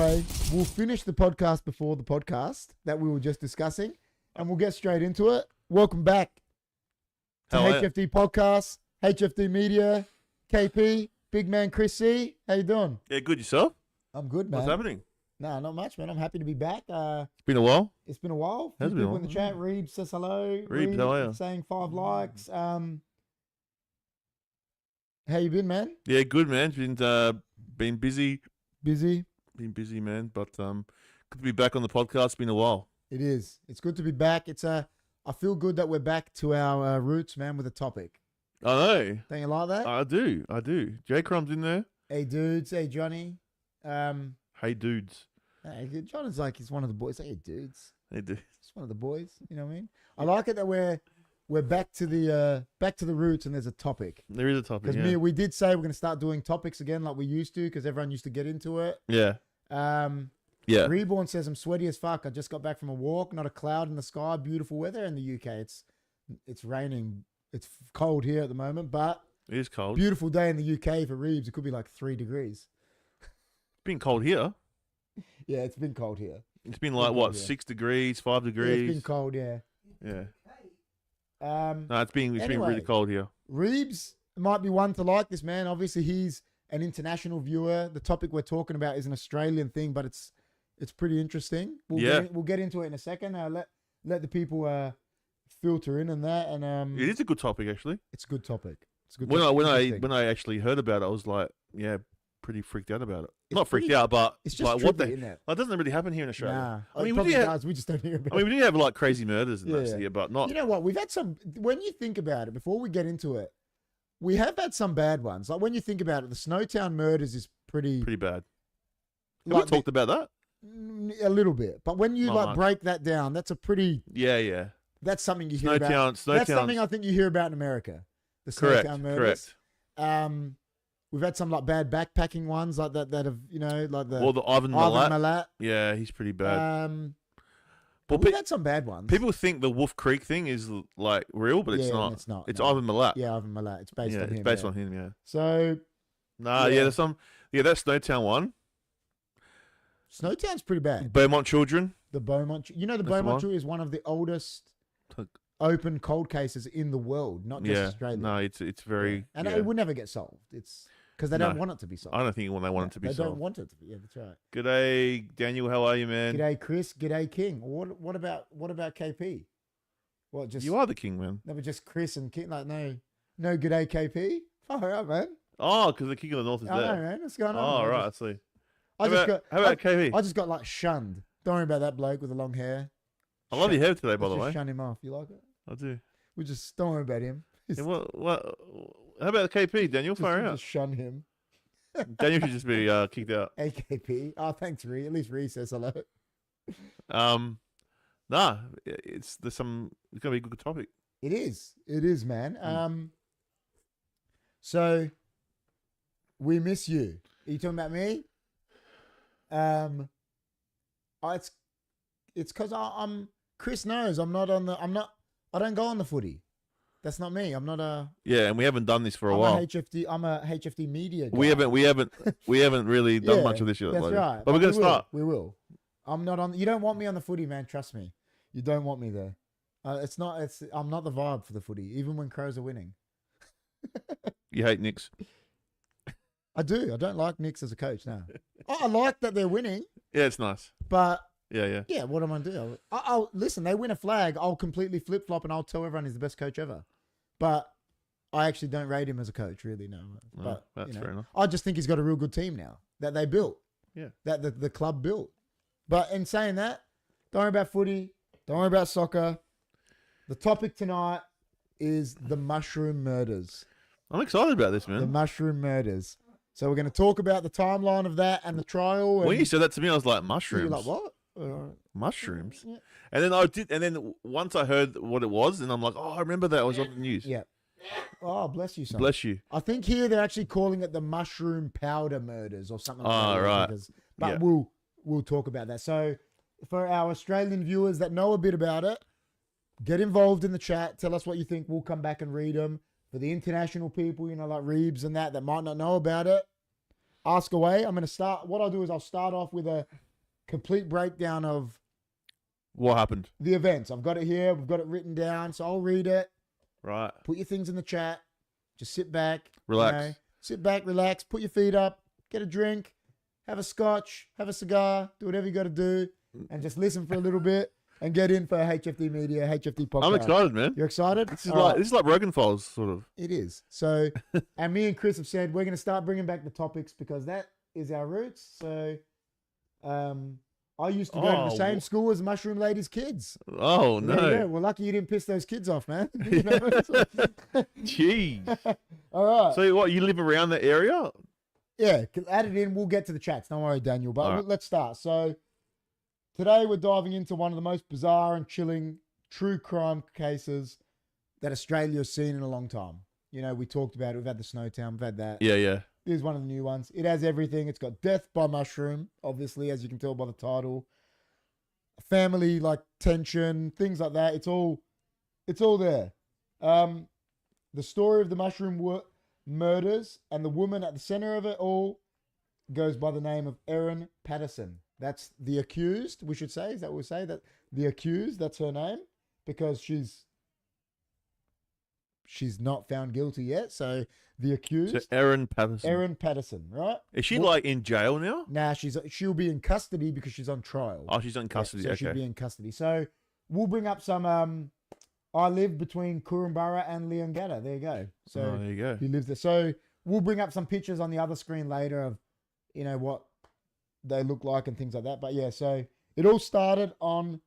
Anyway, we'll finish the podcast before the podcast that we were just discussing, and we'll get straight into it. Welcome back to HFD Podcast, HFD Media, KP, big man Chris C. How you doing? Yeah, good. Yourself? I'm good, man. What's happening? No, not much, man. I'm happy to be back. It's been a while. It's been a while. Has been a People while. in the chat. Reeb says hello. Reeb, how are you? Saying 5 likes. How you been, man? Yeah, good, man. Been busy. Busy? Been busy, man. But good to be back on the podcast. It's been a while. It is. It's good to be back. I feel good that we're back to our roots, man, with a topic. I know. Don't you like that? I do. J Crumb's in there. Hey, dudes. Hey, Johnny. Hey, dudes. Hey, Johnny's like, he's one of the boys. Hey, dudes. Hey, dudes. He's one of the boys. You know what I mean? I like it that we're back to the roots, and there's a topic. There is a topic. Because we did say we're going to start doing topics again like we used to, because everyone used to get into it. Yeah. Yeah. Reborn says, I'm sweaty as fuck. I just got back from a walk. Not a cloud in the sky. Beautiful weather in the UK. It's raining. It's cold here at the moment, but It is cold. beautiful day in the UK for Reeves. It could be like 3 degrees. It's been cold here. Yeah, it's been cold here. It's been like, what, 6 degrees, 5 Yeah, degrees? it's been cold, yeah. Yeah. Um, No, it's been Anyway. really cold here. Reeves might be one to like this, man. Obviously, he's an international viewer. The topic we're talking about is an Australian thing, but it's pretty interesting. We'll get into it in a second. Let the people filter in and that, and It is a good topic, actually. it's a good topic. It's a good. When topic. I actually heard about it, I was like, yeah, pretty freaked out about it. It's Not freaked pretty- out, but it's just like, what trippy, the? isn't it? It doesn't really happen here in Australia. Nah, I mean, it we probably do have, does. We just don't hear about I mean, we do have like crazy murders and that Yeah. here, but not. You know what? We've had some. When you think about it, before we get into it, we have had some bad ones. Like when you think about it, the Snowtown murders is pretty Pretty bad. Have like we talked about that? a little bit. But when you Not like much. break that down, that's a pretty. Yeah. That's something you hear about. Snowtown. That's something I think you hear about in America. The Correct. Snowtown murders. Correct. We've had some like bad backpacking ones like that have like the Or the Ivan Ivan Milat. Milat. Yeah, he's pretty bad. But But we've had some bad ones. people think the Wolf Creek thing is like real, but it's Yeah, not. it's not, It's no. Ivan Milat. Yeah, Ivan Milat. It's based on him. it's based yeah. on him. Yeah. So Nah. Yeah. Yeah. There's some. Yeah, that Snowtown one. Snowtown's pretty bad. Beaumont Children. The Beaumont, the That's the Beaumont one. Tree is one of the oldest open cold cases in the world, not just Yeah. Australia. No, it's very. Yeah. And yeah. it would never get solved. It's because they don't No. want it to be solved. I don't think when they want it to be they solved. don't want it to be. Yeah, that's right. G'day, Daniel. How are you, man? G'day, Chris. G'day, King. What about KP? What just You are the king, man. never just Chris and King? Like no G'day, KP. Far out, man. Oh, because the king of the north is I know, there. man. What's going on? Oh, man? right. I see. I just got. How about KV? I just got like shunned. Don't worry about that bloke with the long hair. I love your hair today, by Let's the just way. shun him off. You like it? I do. We just don't worry about him. Yeah, what? How about KP, Daniel? Far out. Just shun him. Daniel should just be kicked out. AKP. Oh, thanks, Ree. At least Ree says hello. Nah, it's gonna be a good topic. It is, man. So we miss you. Are you talking about me? It's because I'm. Chris knows I'm not. I don't go on the footy. That's not me. I'm not a. Yeah, and we haven't done this for a I'm while. I'm a HFD media guy. We haven't really done much of this yet. That's lately. right. But we're gonna start. We will. I'm not on. You don't want me on the footy, man. Trust me. You don't want me there. I'm not the vibe for the footy, even when Crows are winning. You hate Knicks. I do. I don't like Knicks as a coach now. I like that they're winning, Yeah, it's nice. but Yeah. yeah, what am I going to do? I'll listen. They win a flag. I'll completely flip flop and I'll tell everyone he's the best coach ever. But I actually don't rate him as a coach, really. No, but that's fair enough. I just think he's got a real good team now that they built. Yeah, that the club built. But in saying that, don't worry about footy. Don't worry about soccer. The topic tonight is the mushroom murders. I'm excited about this, The man. mushroom murders. So we're going to talk about the timeline of that and the trial. And When you said that to me, I was like, you're mushrooms. like, what? Mushrooms. Yeah. And then I did, and then once I heard what it was, and I'm like, oh, I remember that. I was on the news. Yeah. Oh, bless you, son. Bless you. I think here they're actually calling it the mushroom powder murders or something like Oh, that. right. But Yeah. we'll talk about that. So for our Australian viewers that know a bit about it, get involved in the chat. Tell us what you think. We'll come back and read them. For the international people, like Reebs and that might not know about it, ask away. I'm going to start. What I'll do is I'll start off with a complete breakdown of What happened? the events. I've got it here. We've got it written down. So I'll read it. Right. Put your things in the chat. Just sit back. Relax. Sit back, relax. Put your feet up. Get a drink. Have a scotch. Have a cigar. Do whatever you got to do. And just listen for a little bit. And get in for HFD Media, HFD Podcast. I'm excited, man. You're excited? This is like Rogan Files, sort of. It is. So, and me and Chris have said we're going to start bringing back the topics because that is our roots. So, I used to go to the same school as Mushroom Lady's kids. Oh, no. Well, lucky you didn't piss those kids off, man. Jeez. All right. So what, you live around the area? Yeah, add it in. We'll get to the chats. Don't worry, Daniel. But right. Let's start. So, today we're diving into one of the most bizarre and chilling true crime cases that Australia has seen in a long time. You know, we talked about it. We've had the Snowtown. We've had that. Yeah. Here's one of the new ones. It has everything. It's got death by mushroom, obviously, as you can tell by the title. Family, like, tension, things like that. It's all there. The story of the mushroom murders and the woman at the center of it all goes by the name of Erin Patterson. That's the accused, we should say. Is that what we say? That the accused, that's her name, because she's not found guilty yet. So the accused. So Erin Patterson. Erin Patterson, right? Is she like in jail now? Nah, she'll be in custody because she's on trial. Oh, she's in custody. Yeah, so she'll be in custody. So we'll bring up some. I live between Cooranbara and Leongatha. There you go. So there you go. He lives there. So we'll bring up some pictures on the other screen later of, you know, what they look like and things like that. But yeah, so it all started on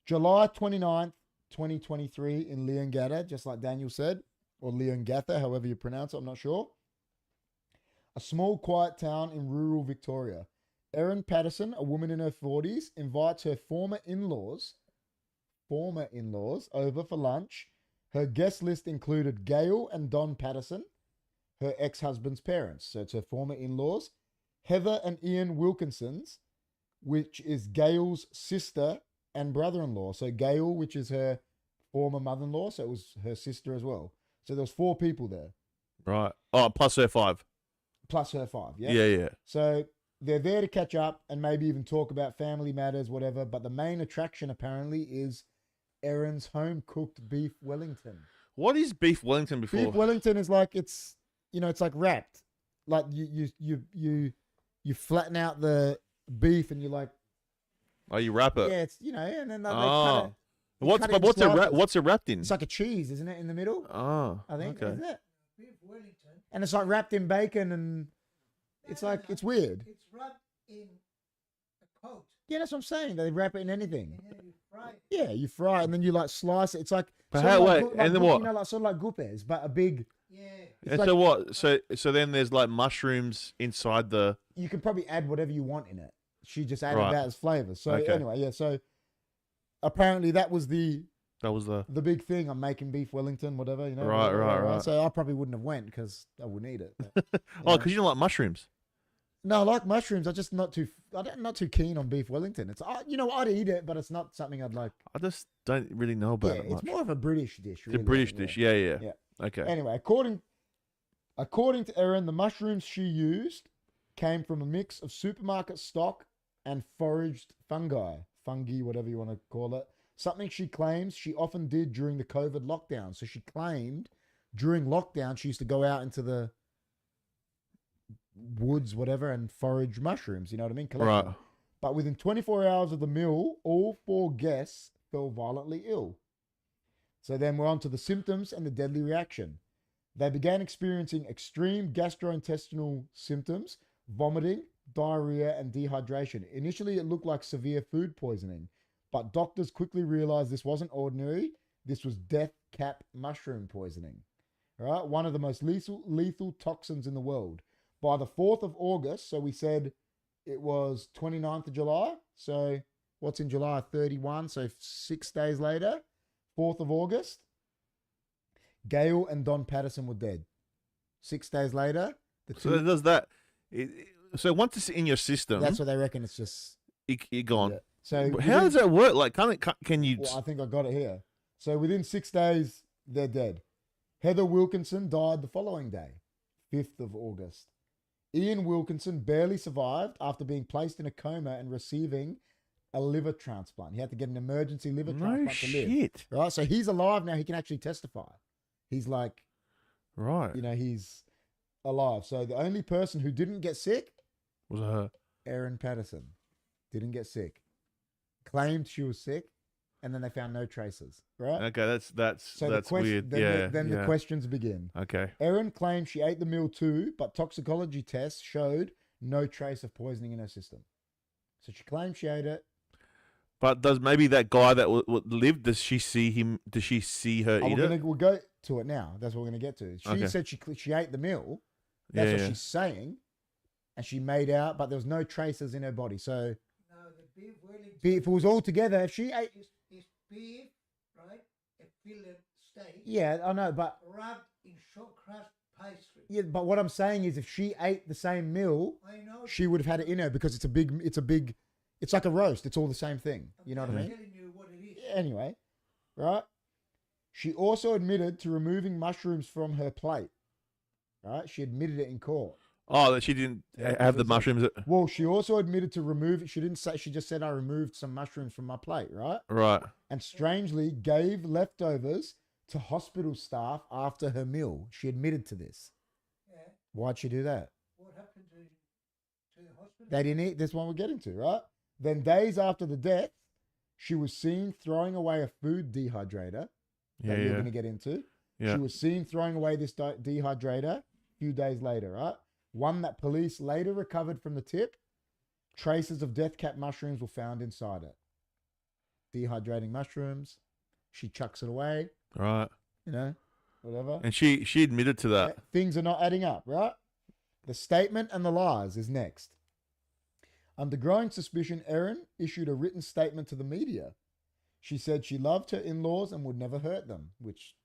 July 29th, 2023 in Leongatha, just like Daniel said, or Leongatha, however you pronounce it, I'm not sure. A small, quiet town in rural Victoria. Erin Patterson, a woman in her 40s, invites her former in-laws over for lunch. Her guest list included Gail and Don Patterson, her ex-husband's parents. So it's her former in-laws. Heather and Ian Wilkinsons, which is Gail's sister and brother-in-law. So Gail, which is her former mother-in-law, so it was her sister as well. So there was 4 people there. Right. Oh, plus her 5. Plus her 5, yeah? Yeah. So they're there to catch up and maybe even talk about family matters, whatever. But the main attraction apparently is Erin's home-cooked beef Wellington. What is beef Wellington before? Beef Wellington is like, it's like wrapped. Like you flatten out the beef and you like. Oh, you wrap it. Yeah, it's and then they cut it. What's it wrapped in? It's like a cheese, isn't it, in the middle? Oh, I think, okay. isn't it? And it's like wrapped in bacon, and it's it's weird. It's wrapped in a coat. Yeah, that's what I'm saying. They wrap it in anything. And then you fry it. Yeah, you fry it and then you like slice it. It's like. But how? Wait, and then what? You know, like sort of like gupes, but a big. Yeah. And like, so what? So then there's like mushrooms inside the. You can probably add whatever you want in it. She just added Right. that as flavor. So Okay. anyway, yeah. So apparently that was the big thing. I'm making beef Wellington, whatever, you know. Right. So I probably wouldn't have went because I wouldn't eat it. But, Oh, because you don't like mushrooms. no, I like mushrooms. I'm just not too keen on beef Wellington. It's I'd eat it, but it's not something I'd like. I just don't really know about it much. It's more of a British dish. It's a Really. British dish. Yeah. Yeah. Okay. Anyway, according to Erin, the mushrooms she used came from a mix of supermarket stock and foraged fungi, whatever you want to call it. Something she claims she often did during the COVID lockdown. So she claimed during lockdown she used to go out into the woods, whatever, and forage mushrooms. You know what I mean? Collect Right. them. But within 24 hours of the meal, all 4 guests fell violently ill. So then we're on to the symptoms and the deadly reaction. They began experiencing extreme gastrointestinal symptoms, vomiting, diarrhea, and dehydration. Initially, it looked like severe food poisoning, but doctors quickly realized this wasn't ordinary. This was death cap mushroom poisoning. All right, one of the most lethal toxins in the world. By the 4th of August, so we said it was 29th of July. So what's in July? 31. So 6 days later, 4th of August, Gail and Don Patterson were dead. 6 days later, So it does that. So once it's in your system, that's what they reckon. It's just you're gone. yeah. So How does that work? Like, can you? Well, I think I got it here. So within 6 days, they're dead. Heather Wilkinson died the following day, 5th of August. Ian Wilkinson barely survived after being placed in a coma and receiving a liver transplant. He had to get an emergency liver transplant to live. shit. Right? So he's alive now. He can actually testify. He's like, Right. he's alive. So the only person who didn't get sick, Was her. Erin Patterson, didn't get sick. Claimed she was sick, and then they found no traces. Right? Okay, that's weird. Then the questions begin. Okay. Erin claimed she ate the meal too, but toxicology tests showed no trace of poisoning in her system. So she claimed she ate it. But does maybe that guy that lived? Does she see him? Does she see her eat it? We'll go to it now. That's what we're going to get to. She said she ate the meal. That's what she's saying, and she made out, but there was no traces in her body. So No, the beef Wellington if it was all together, if she ate, is beef, right? A fillet steak. yeah, I know, but Wrapped in short crust pastry. yeah, but what I'm saying is, if she ate the same meal, I know. she would have had it in her because it's like a roast. It's all the same thing. You know what I mean? I'm telling you what it is. Anyway, right? She also admitted to removing mushrooms from her plate. Right? She admitted it in court. Oh, that she didn't have the mushrooms. Well, she also admitted to remove. She didn't say. She just said, "I removed some mushrooms from my plate." Right? Right. And strangely, gave leftovers to hospital staff after her meal. She admitted to this. Yeah. Why'd she do that? What happened to the hospital? They didn't eat. This one we're getting to, right? Then days after the death, she was seen throwing away a food dehydrator that we're going to get into. Yeah. She was seen throwing away this dehydrator a few days later, right? One that police later recovered from the tip. Traces of death cap mushrooms were found inside it. Dehydrating mushrooms. She chucks it away, Right. whatever. And she admitted to that. Things are not adding up, right? The statement and the lies is next. Under growing suspicion, Erin issued a written statement to the media. She said she loved her in-laws and would never hurt them, which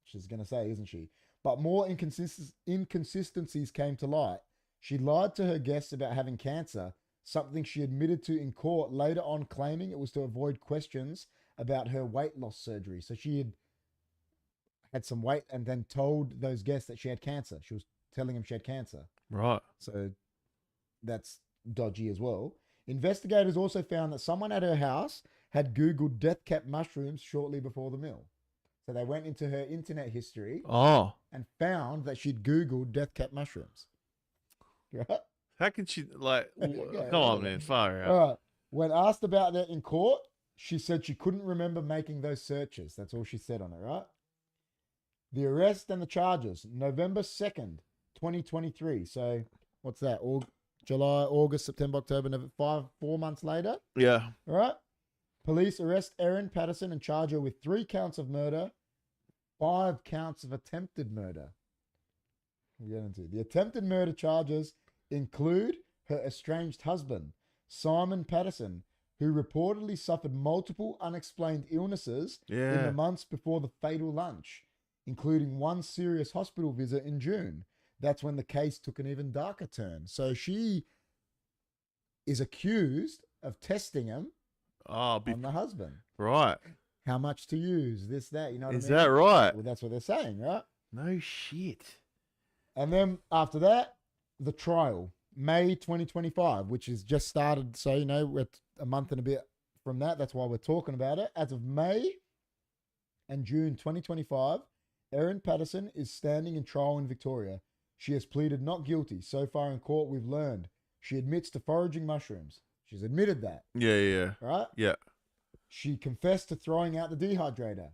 she's going to say, isn't she? But more inconsistencies came to light. She lied to her guests about having cancer, something she admitted to in court, later on claiming it was to avoid questions about her weight loss surgery. So she had some weight and then told those guests that she had cancer. She was telling them she had cancer. Right. So that's dodgy as well. Investigators also found that someone at her house had Googled death cap mushrooms shortly before the meal. So they went into her internet history Oh. and found that she'd Googled death cap mushrooms. Right? How can she like? Yeah, Come on, man. Far out. All right. When asked about that in court, she said she couldn't remember making those searches. That's all she said on it, right? The arrest and the charges, November 2nd, 2023. So what's that? July, August, September, October, November, 4 months later. Yeah. All right. Police arrest Erin Patterson and charge her with 3 counts of murder, 5 counts of attempted murder. We'll get into the attempted murder charges include her estranged husband, Simon Patterson, who reportedly suffered multiple unexplained illnesses in the months before the fatal lunch, including one serious hospital visit in June. That's when the case took an even darker turn. So she is accused of testing him on the husband. Right. How much to use, this, that, you know what I mean? Is that right? Well, that's what they're saying, right? No shit. And then after that, the trial, May 2025, which has just started. So, we're a month and a bit from that. That's why we're talking about it. As of May and June 2025, Erin Patterson is standing in trial in Victoria. She has pleaded not guilty. So far in court, we've learned she admits to foraging mushrooms. She's admitted that. Yeah. Right? Yeah. She confessed to throwing out the dehydrator.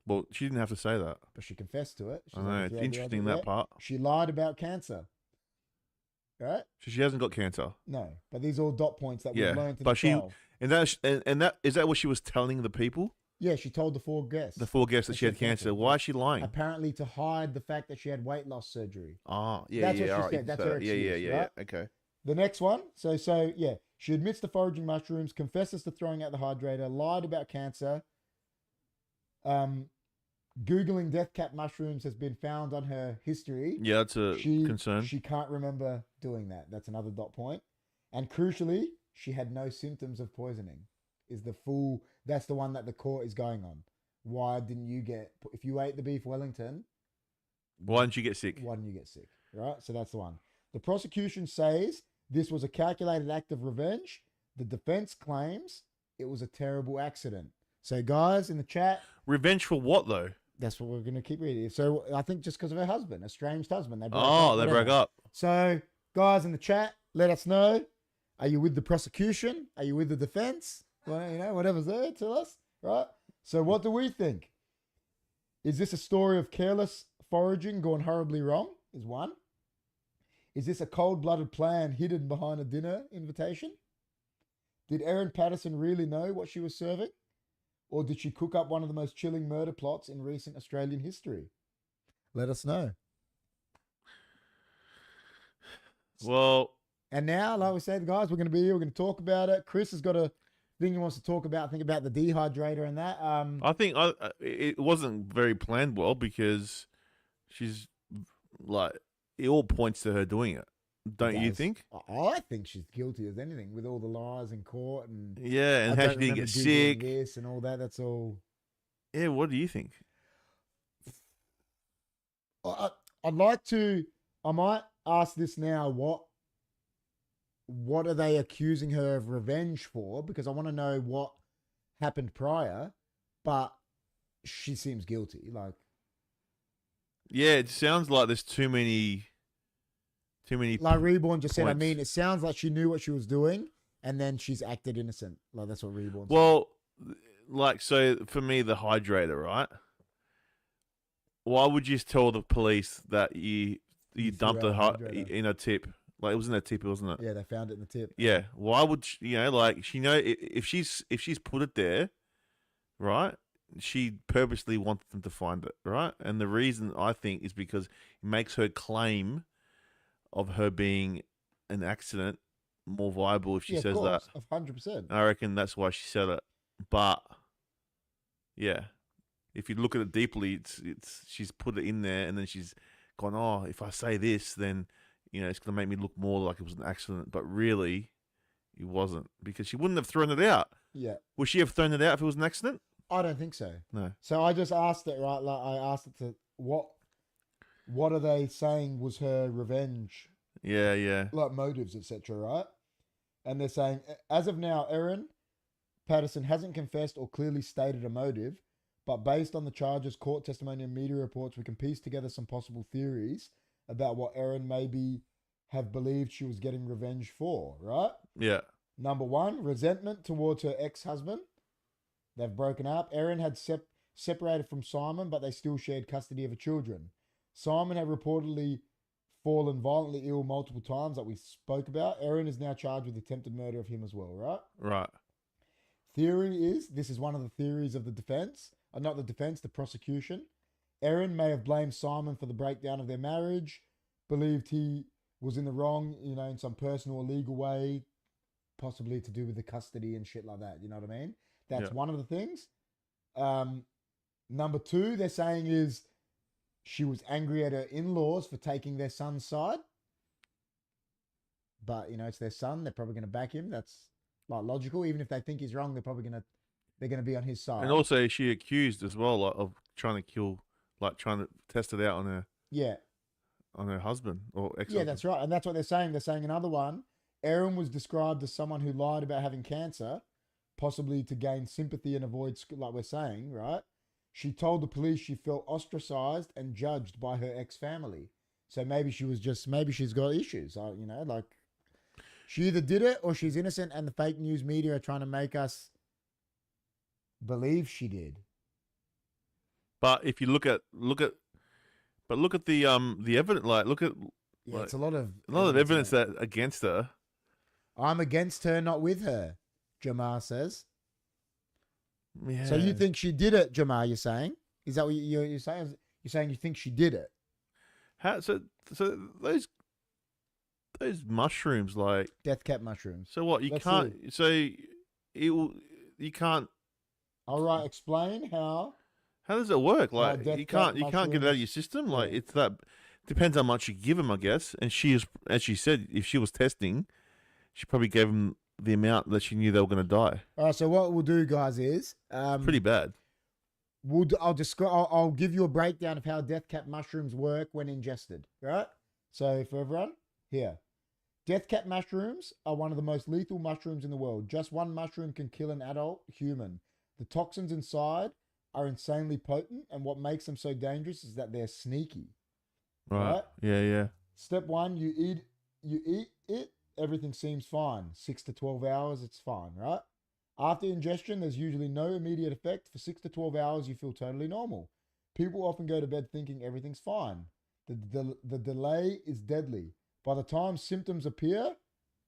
Well, she didn't have to say that. But she confessed to it. I know. It's interesting, that part. She lied about cancer. Right? So she hasn't got cancer. No. But these are all dot points that we've learned in the trial. Is that what she was telling the people? Yeah, she told the 4 guests. The 4 guests that she had cancer. Why is she lying? Apparently to hide the fact that she had weight loss surgery. Oh, yeah, That's yeah. what she All said. right. That's her excuse, Yeah. right? Okay. The next one. So yeah. She admits to foraging mushrooms, confesses to throwing out the hydrator, lied about cancer. Googling death cap mushrooms has been found on her history. Yeah, that's a concern. She can't remember doing that. That's another dot point. And crucially, she had no symptoms of poisoning. That's the one that the court is going on. Why didn't you if you ate the beef Wellington, why didn't you get sick? Why didn't you get sick? Right? So that's the one. The prosecution says this was a calculated act of revenge. The defense claims it was a terrible accident. So, guys in the chat, Revenge for what though? that's what we're going to keep reading. So, I think just because of her husband, estranged husband. They broke Oh, up, they whatever. broke up. So, guys in the chat, let us know. Are you with the prosecution? Are you with the defense? Well, you know, whatever's there, tell us, right? So, what do we think? Is this a story of careless foraging gone horribly wrong? Is one. Is this a cold-blooded plan hidden behind a dinner invitation? Did Erin Patterson really know what she was serving? Or did she cook up one of the most chilling murder plots in recent Australian history? Let us know. Well, and now, like we said, guys, we're going to be here. We're going to talk about it. Chris has got a thing he wants to talk about. Think about the dehydrator and that. I think it wasn't very planned well because she's like, it all points to her doing it. Don't you think? I think she's guilty as anything with all the lies in court and yeah, and how she didn't get sick, this and all that. That's all. Yeah, what do you think? I'd like to. I might ask this now. What are they accusing her of revenge for? Because I want to know what happened prior. But she seems guilty. Like, yeah, it sounds like there's too many. Like Reborn just said, I points. mean, it sounds like she knew what she was doing, and then she's acted innocent. Like that's what Reborn said. Well, like, so for me, the hydrator, right? Why would you tell the police that you dumped in a tip? Like, it was in a tip, wasn't it? Yeah, they found it in the tip. Yeah. Why would like, she know if she's put it there, right? She purposely wanted them to find it, right? And the reason I think is because it makes her claim of her being an accident more viable if she says that. 100%. I reckon that's why she said it. But yeah, if you look at it deeply, it's she's put it in there and then she's gone, oh, if I say this, then it's gonna make me look more like it was an accident. But really, it wasn't, because she wouldn't have thrown it out. Yeah. Would she have thrown it out if it was an accident? I don't think so. No. So I just asked it, right? Like I asked it to what are they saying was her revenge? Yeah. Like motives, etc., right? And they're saying, as of now, Erin Patterson hasn't confessed or clearly stated a motive, but based on the charges, court testimony, and media reports, we can piece together some possible theories about what Erin maybe have believed she was getting revenge for, right? Yeah. Number one, resentment towards her ex-husband. They've broken up. Erin had separated from Simon, but they still shared custody of her children. Simon had reportedly fallen violently ill multiple times, that we spoke about. Erin is now charged with attempted murder of him as well, right? Right. Theory is, this is one of the theories of the defense, not the defense, the prosecution. Erin may have blamed Simon for the breakdown of their marriage, believed he was in the wrong, in some personal or legal way, possibly to do with the custody and shit like that. You know what I mean? That's one of the things. Number two, they're saying is she was angry at her in-laws for taking their son's side. But, it's their son. They're probably going to back him. That's like logical. Even if they think he's wrong, they're going to be on his side. And also, she accused as well, like, of trying to kill, like trying to test it out on her. Yeah. On her husband or ex-husband. Yeah, that's right. And that's what they're saying. They're saying another one. Erin was described as someone who lied about having cancer, possibly to gain sympathy and avoid, like we're saying, right? She told the police she felt ostracized and judged by her ex-family. So maybe she's got issues. Like she either did it or she's innocent, and the fake news media are trying to make us believe she did. But if you look at the evidence, It's a lot of evidence that against her. I'm against her, not with her, Jamar says. Yeah. So you think she did it, Jamar, you're saying? Is that what you're saying? You're saying you think she did it? How, so those mushrooms, like Death cap mushrooms. So what, you can't All right, explain how. How does it work? Like death you can't cap get it out of your system. Like it's that depends how much you give them, I guess. And she is, as she said, if she was testing, she probably gave them the amount that she knew they were going to die. All right, so what we'll do, guys, is pretty bad. I'll give you a breakdown of how death cap mushrooms work when ingested. Right. So for everyone, Here. Death cap mushrooms are one of the most lethal mushrooms in the world. Just one mushroom can kill an adult human. The toxins inside are insanely potent, and what makes them so dangerous is that they're sneaky. Right. Yeah. Step 1, you eat it, everything seems fine. 6 to 12 hours, it's fine, right? After ingestion, there's usually no immediate effect. For 6 to 12 hours, you feel totally normal. People often go to bed thinking everything's fine. The delay is deadly. By the time symptoms appear,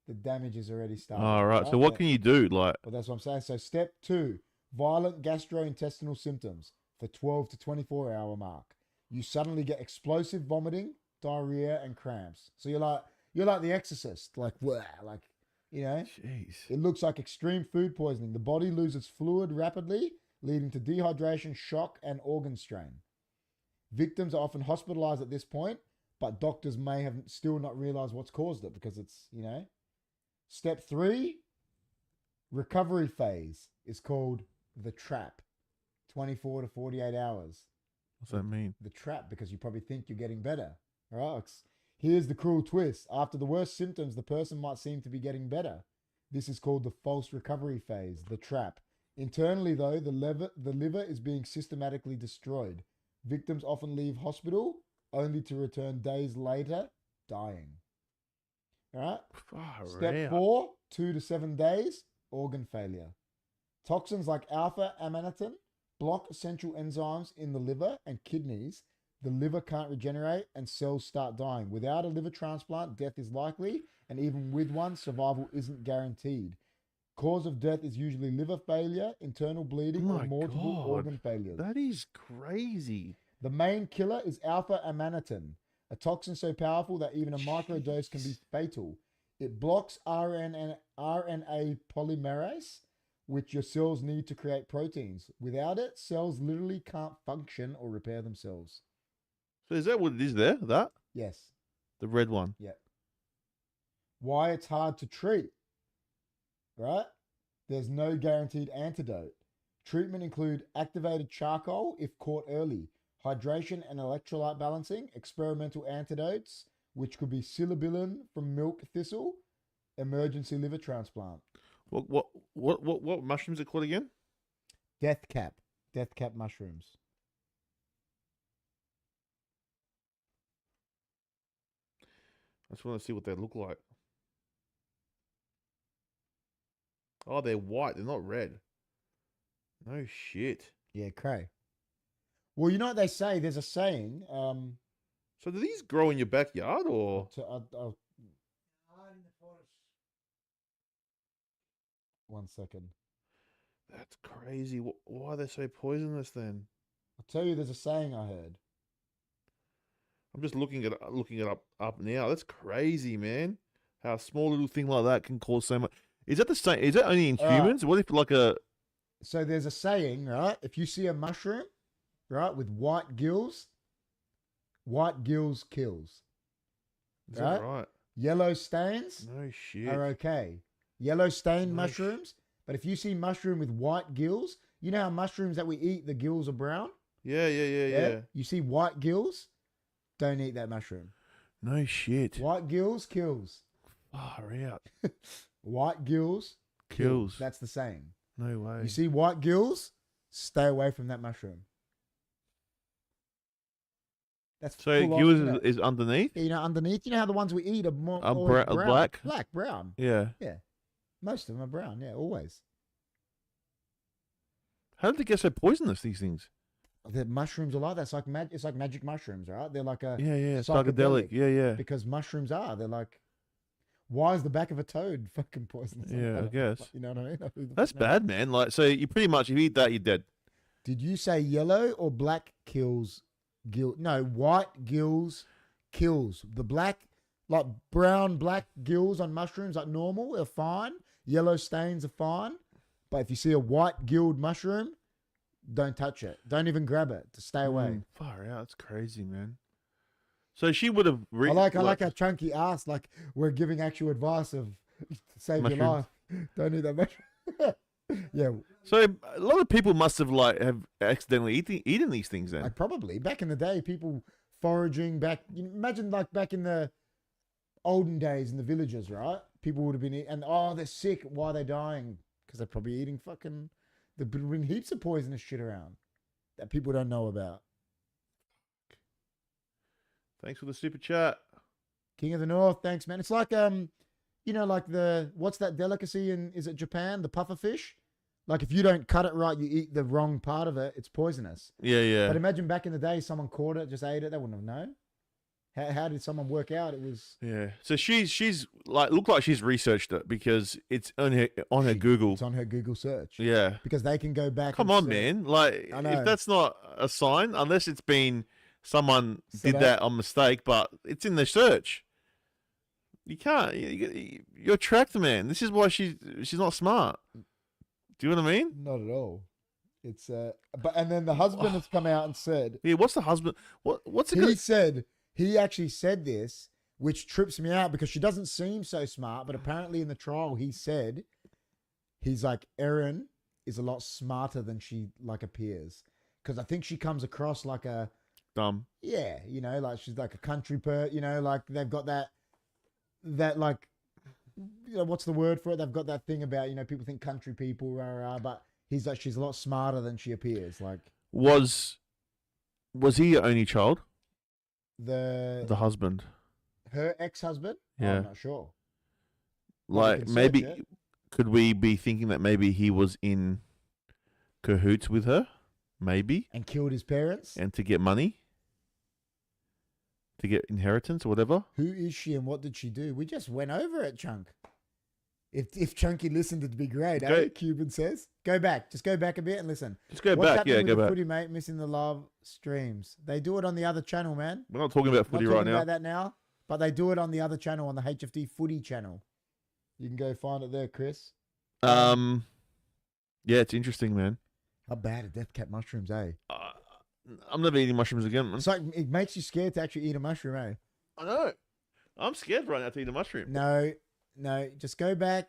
the damage is already started. All right. So what can you do? Like, well, that's what I'm saying. So step 2, violent gastrointestinal symptoms for 12 to 24-hour mark. You suddenly get explosive vomiting, diarrhea, and cramps. So you're like the Exorcist, like, you know, jeez. It looks like extreme food poisoning. The body loses fluid rapidly, leading to dehydration, shock, and organ strain. Victims are often hospitalized at this point, but doctors may have still not realized what's caused it because it's, you know. Step 3, recovery phase, is called the trap. 24 to 48 hours. What's that mean? The trap, because you probably think you're getting better. All right. Here's the cruel twist. After the worst symptoms, the person might seem to be getting better. This is called the false recovery phase, the trap. Internally, though, the liver is being systematically destroyed. Victims often leave hospital only to return days later dying. All right. Step 4, 2 to 7 days, organ failure. Toxins like alpha-amanitin block essential enzymes in the liver and kidneys. The liver can't regenerate and cells start dying. Without a liver transplant, death is likely, and even with one, survival isn't guaranteed. Cause of death is usually liver failure, internal bleeding, or multiple organ failures. That is crazy. The main killer is alpha-amanitin, a toxin so powerful that even a microdose can be fatal. It blocks RNA polymerase, which your cells need to create proteins. Without it, cells literally can't function or repair themselves. So is that what it is there? That? Yes. The red one? Yep. Why it's hard to treat, right? There's no guaranteed antidote. Treatment include activated charcoal if caught early, hydration and electrolyte balancing, experimental antidotes, which could be psilocybin from milk thistle, emergency liver transplant. What mushrooms are called again? Death cap mushrooms. I just want to see what they look like. Oh, they're white. They're not red. No shit. Yeah, cray. Well, you know what they say? There's a saying. So do these grow in your backyard or? One second. That's crazy. Why are they so poisonous then? I'll tell you, there's a saying I heard. I'm just looking it up now. That's crazy, man. How a small little thing like that can cause so much. Is that the same? Is that only in humans? What if like a? So there's a saying, right? If you see a mushroom, right, with white gills kills. Is that right? Yellow stains No shit. are okay. Yellow stained mushrooms, but if you see mushroom with white gills, you know how mushrooms that we eat, the gills are brown? Yeah. You see white gills, don't eat that mushroom. No shit. White gills kills. Far out. White gills Kills. That's the saying. No way. You see white gills, stay away from that mushroom. That's so gills is underneath? Yeah, you know, underneath. You know how the ones we eat are more brown? Black, brown. Yeah. Yeah. Most of them are brown. Yeah, always. How did they get so poisonous, these things? The mushrooms are like that. It's like magic mushrooms, right? They're like a psychedelic. Yeah. Because mushrooms they're like, why is the back of a toad fucking poisonous? Yeah, I guess. You know what I mean? That's bad, man. Like, so you pretty much, if you eat that, you're dead. Did you say yellow or black kills? No, white gills kills. The black, like brown, black gills on mushrooms, like normal, are fine. Yellow stains are fine. But if you see a white gilled mushroom, don't touch it. Don't even grab it. To stay away. Far out. That's crazy, man. So she would have. I like how Chunky asked. Like, we're giving actual advice of save mushrooms. your life. Don't eat that mushroom. Yeah. So a lot of people must have have accidentally eaten these things then. Probably back in the day, people foraging back. Imagine like back in the olden days in the villages, right? People would have been, and they're sick. Why are they dying? Because they're probably eating they've been bringing heaps of poisonous shit around that people don't know about. Thanks for the super chat. King of the North, thanks, man. It's like, like what's that delicacy is it Japan? The puffer fish? Like if you don't cut it right, you eat the wrong part of it, it's poisonous. Yeah. But imagine back in the day, someone caught it, just ate it, they wouldn't have known. How did someone work out it was? Yeah. So she's like, looked like she's researched it because it's on her Google. It's on her Google search. Yeah. Because they can go back. Come on, man. Like, if that's not a sign, unless it's been someone did that on mistake, but it's in the search. You can't. You're tracked, man. This is why she's not smart. Do you know what I mean? Not at all. It's and then the husband has come out and said, yeah. What's the husband? What's it? He actually said this, which trips me out because she doesn't seem so smart. But apparently in the trial, he's like, Erin is a lot smarter than she appears, because I think she comes across like a dumb. Yeah, like she's like a country like they've got that like, what's the word for it? They've got that thing about, people think country people, but he's like, she's a lot smarter than she appears. Like, was he your only child? The husband, her ex-husband? Yeah. I'm not sure. Like, maybe, could we be thinking that maybe he was in cahoots with her? Maybe. And killed his parents? And to get money? To get inheritance or whatever? Who is she and what did she do? We just went over it, Chunk. If Chunky listened, it'd be great, Cuban says. Go back. Just go back a bit and listen. Just go back, yeah, go back. Footy, mate, missing the love streams. They do it on the other channel, man. We're not talking about footy right now. Not talking about that now, but they do it on the other channel, on the HFD footy channel. You can go find it there, Chris. Yeah, it's interesting, man. How bad are death cap mushrooms, eh? I'm never eating mushrooms again, man. It's like, it makes you scared to actually eat a mushroom, eh? I know. I'm scared right now to eat a mushroom. No, just go back.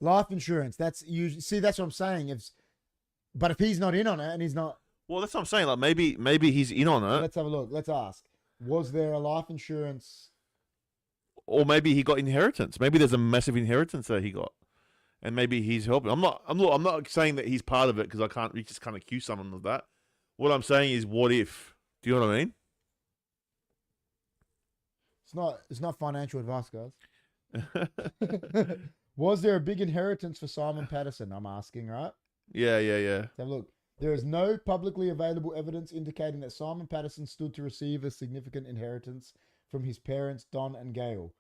Life insurance. That's usually, see, that's what I'm saying. But if he's not in on it and he's not. Well, that's what I'm saying. Like, maybe he's in on it. Let's have a look. Let's ask. Was there a life insurance? Or maybe he got inheritance. Maybe there's a massive inheritance that he got, and maybe he's helping. I'm not saying that he's part of it, because we just can't accuse someone of that. What I'm saying is, what if? Do you know what I mean? It's not financial advice, guys. Was there a big inheritance for Simon Patterson? I'm asking, right? Yeah. Have a look. There is no publicly available evidence indicating that Simon Patterson stood to receive a significant inheritance from his parents, Don and Gail,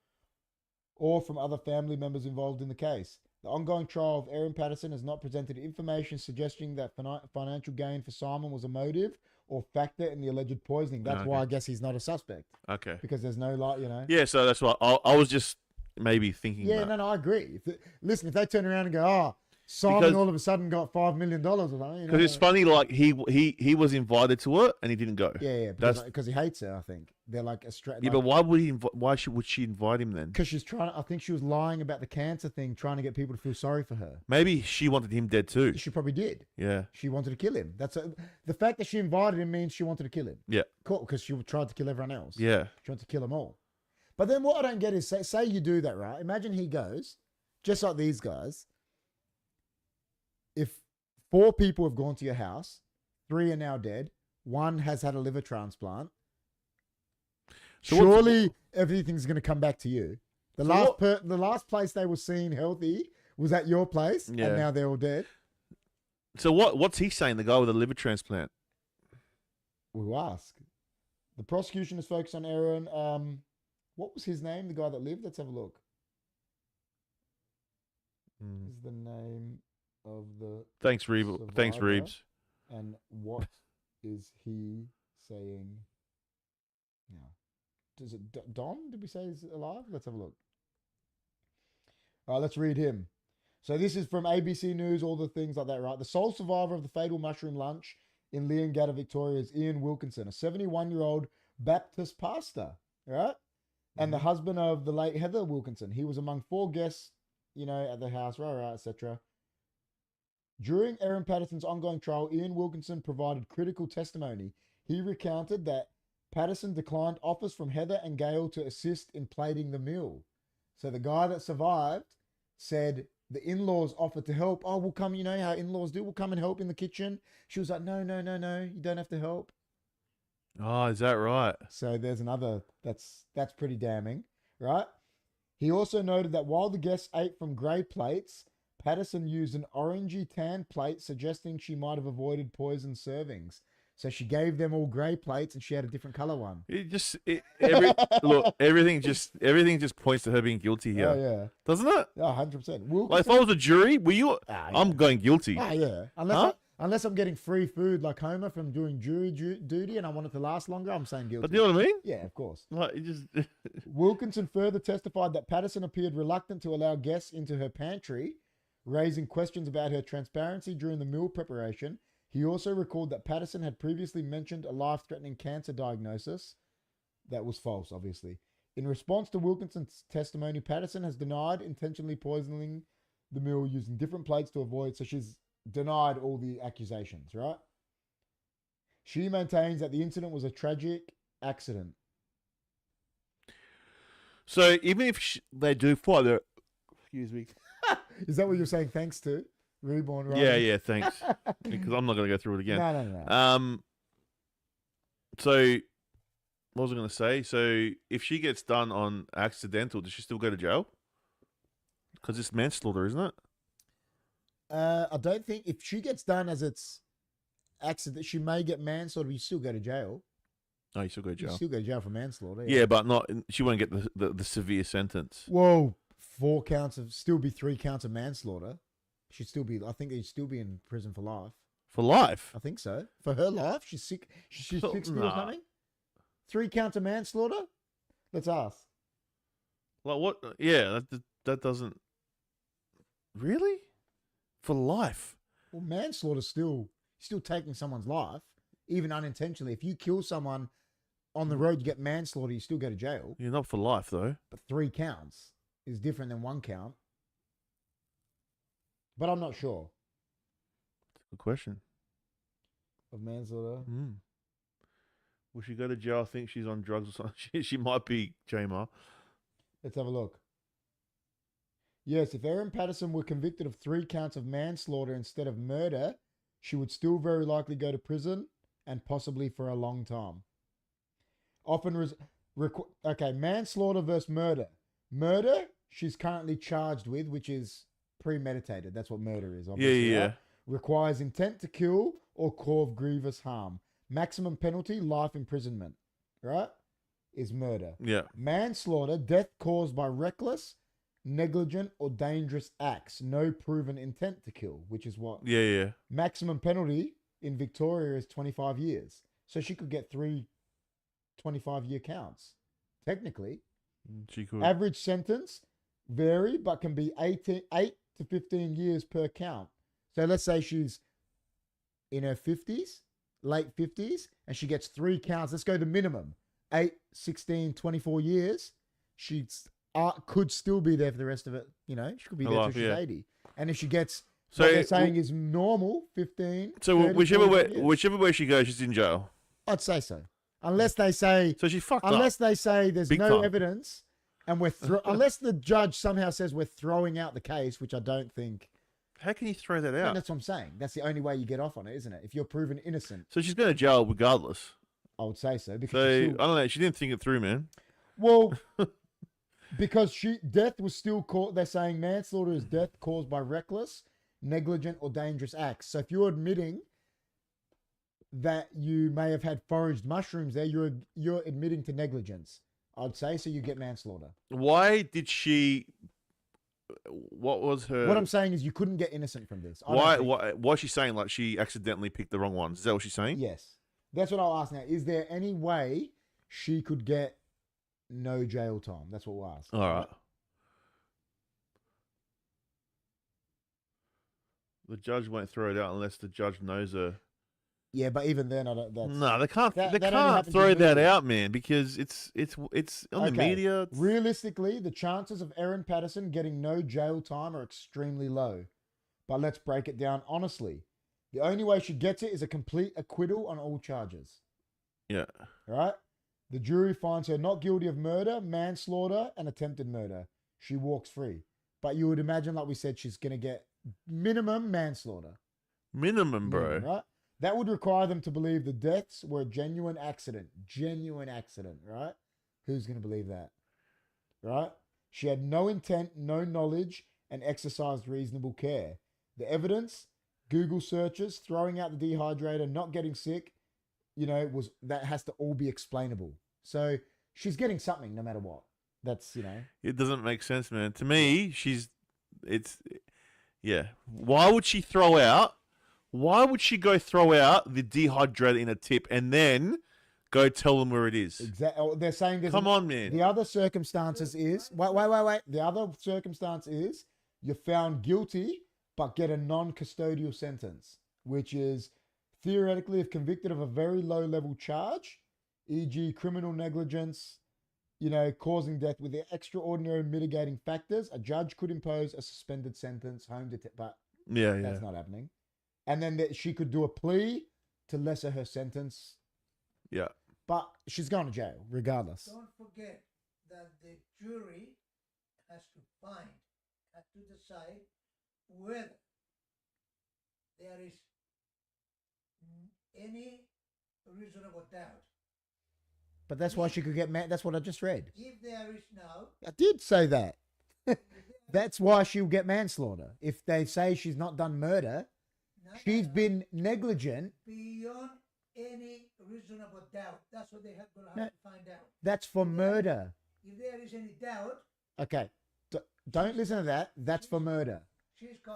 or from other family members involved in the case. The ongoing trial of Erin Patterson has not presented information suggesting that financial gain for Simon was a motive or factor in the alleged poisoning. That's why I guess he's not a suspect. Okay. Because there's no light, Yeah, so that's why I was just maybe thinking. Yeah, that. I agree. If they turn around and go, Simon all of a sudden got $5 million or something. Because it's funny, like he was invited to it and he didn't go. Yeah, because he hates her. I think they're like Australian. Yeah, but why would would she invite him then? Because I think she was lying about the cancer thing, trying to get people to feel sorry for her. Maybe she wanted him dead too. She probably did. Yeah, she wanted to kill him. The fact that she invited him means she wanted to kill him. Yeah, cool. Because she tried to kill everyone else. Yeah, she wanted to kill them all. But then what I don't get is, say you do that, right? Imagine he goes, just like these guys. If 4 people have gone to your house, 3 are now dead, 1 has had a liver transplant, so surely everything's going to come back to you. The last place they were seen healthy was at your place, and now they're all dead. So what's he saying, the guy with the liver transplant? We'll ask. The prosecution is focused on Erin. What was his name, the guy that lived? Let's have a look. Is the name of the Thanks, Reeves. And what is he saying now? Does it Don? Did we say he's alive? Let's have a look. All right, let's read him. So this is from ABC News, all the things like that, right? The sole survivor of the fatal mushroom lunch in Leongatha, Victoria is Ian Wilkinson, a 71-year-old Baptist pastor, right? And the husband of the late Heather Wilkinson. He was among 4 guests, at the house, etc. During Erin Patterson's ongoing trial, Ian Wilkinson provided critical testimony. He recounted that Patterson declined offers from Heather and Gail to assist in plating the meal. So the guy that survived said the in-laws offered to help. Oh, we'll come, you know how in-laws do, we'll come and help in the kitchen. She was like, no, you don't have to help. Oh, is that right? So there's another, that's pretty damning, right? He also noted that while the guests ate from grey plates, Patterson used an orangey tan plate, suggesting she might have avoided poison servings. So she gave them all grey plates, and she had a different colour one. Look, everything just points to her being guilty here. Oh yeah, doesn't it? Oh, 100%. Like if I was a jury, were you? I'm going guilty. Oh yeah, unless I'm getting free food like Homer from doing jury duty, and I want it to last longer, I'm saying guilty. But you know what I mean? Yeah, of course. Like it just. Wilkinson further testified that Patterson appeared reluctant to allow guests into her pantry, raising questions about her transparency during the meal preparation. He also recalled that Patterson had previously mentioned a life-threatening cancer diagnosis. That was false, obviously. In response to Wilkinson's testimony, Patterson has denied intentionally poisoning the meal using different plates to avoid, so she's denied all the accusations, right? She maintains that the incident was a tragic accident. So even if they do fight her, excuse me. Is that what you're saying? Thanks to Reborn, right? Yeah, thanks. Because I'm not going to go through it again. No. So what was I going to say? So if she gets done on accidental, does she still go to jail? Because it's manslaughter, isn't it? I don't think if she gets done as it's accident, she may get manslaughter. But you still go to jail. Oh, you still go to jail. You still go to jail for manslaughter. Yeah, but not. She won't get the severe sentence. Whoa, 4 counts of still be 3 counts of manslaughter. She'd still be. I think they'd still be in prison for life. For life? I think so. For her life, she's sick. She's 60 or something. 3 counts of manslaughter. Let's ask. Like what? Yeah, that doesn't. Really? For life? Well, manslaughter still taking someone's life, even unintentionally. If you kill someone on the road, you get manslaughter. You still go to jail. You're not for life though. But 3 counts is different than 1 count. But I'm not sure. Good question. Of manslaughter. Will she go to jail? I think she's on drugs or something. She might be J-Ma. Let's have a look. Yes, if Erin Patterson were convicted of 3 counts of manslaughter instead of murder, she would still very likely go to prison and possibly for a long time. Manslaughter versus murder. Murder, she's currently charged with, which is premeditated. That's what murder is, obviously. Yeah. Right? Requires intent to kill or cause grievous harm. Maximum penalty, life imprisonment. Right? Is murder. Yeah. Manslaughter, death caused by reckless, negligent, or dangerous acts. No proven intent to kill, which is what? Yeah. Maximum penalty in Victoria is 25 years. So she could get 3 25-year counts. Technically. She could. Average sentence vary, but can be 8 to 15 years per count. So let's say she's in her 50s, late 50s, and she gets 3 counts. Let's go the minimum. 8, 16, 24 years. She could still be there for the rest of it. You know, she could be there till she's 80. And if she gets, what they're saying is normal, 15. So 30, whichever way she goes, she's in jail. I'd say so. Unless they say, so she fucked up. Unless they say there's Big no time. evidence, and unless the judge somehow says we're throwing out the case, which I don't think. How can you throw that out? No, that's what I'm saying. That's the only way you get off on it, isn't it? If you're proven innocent. So she's going to jail regardless. I would say so. Because I don't know. She didn't think it through, man. Well, because death was still called. They're saying manslaughter is death caused by reckless, negligent, or dangerous acts. So if you're admitting that you may have had foraged mushrooms there, you're admitting to negligence. I'd say so. You get manslaughter. Why did she? What was her? What I'm saying is you couldn't get innocent from this. Why is she saying like she accidentally picked the wrong ones? Is that what she's saying? Yes. That's what I'll ask now. Is there any way she could get no jail time? That's what we'll ask. All right. The judge won't throw it out unless the judge knows her. Yeah, but even then, I don't. No, they can't. They that can't throw that out, man, because it's on the media. Realistically, the chances of Erin Patterson getting no jail time are extremely low. But let's break it down honestly. The only way she gets it is a complete acquittal on all charges. Yeah. Right? The jury finds her not guilty of murder, manslaughter, and attempted murder. She walks free. But you would imagine, like we said, she's going to get minimum manslaughter. Minimum, bro. Right? That would require them to believe the deaths were a genuine accident. Genuine accident, right? Who's going to believe that? Right? She had no intent, no knowledge, and exercised reasonable care. The evidence, Google searches, throwing out the dehydrator, not getting sick, was that has to all be explainable. So she's getting something no matter what. That's, It doesn't make sense, man. To me, Why would she throw out? Why would she go throw out the dehydrator in a tip and then go tell them where it is? Exactly. They're saying there's... Come on, man. The other circumstances is... Wait. The other circumstance is you're found guilty but get a non-custodial sentence, which is theoretically if convicted of a very low-level charge, e.g. criminal negligence, causing death with the extraordinary mitigating factors, a judge could impose a suspended sentence, but that's not happening. And then she could do a plea to lesser her sentence. Yeah. But she's going to jail regardless. Don't forget that the jury has to decide whether there is any reasonable doubt. But that's why she could get mad. That's what I just read. If there is now... I did say that. That's why she'll get manslaughter. If they say she's not done murder, she's been negligent. Beyond any reasonable doubt. That's what they have to find out. That's for murder. If there is any doubt... Okay. Don't listen to that. That's for murder.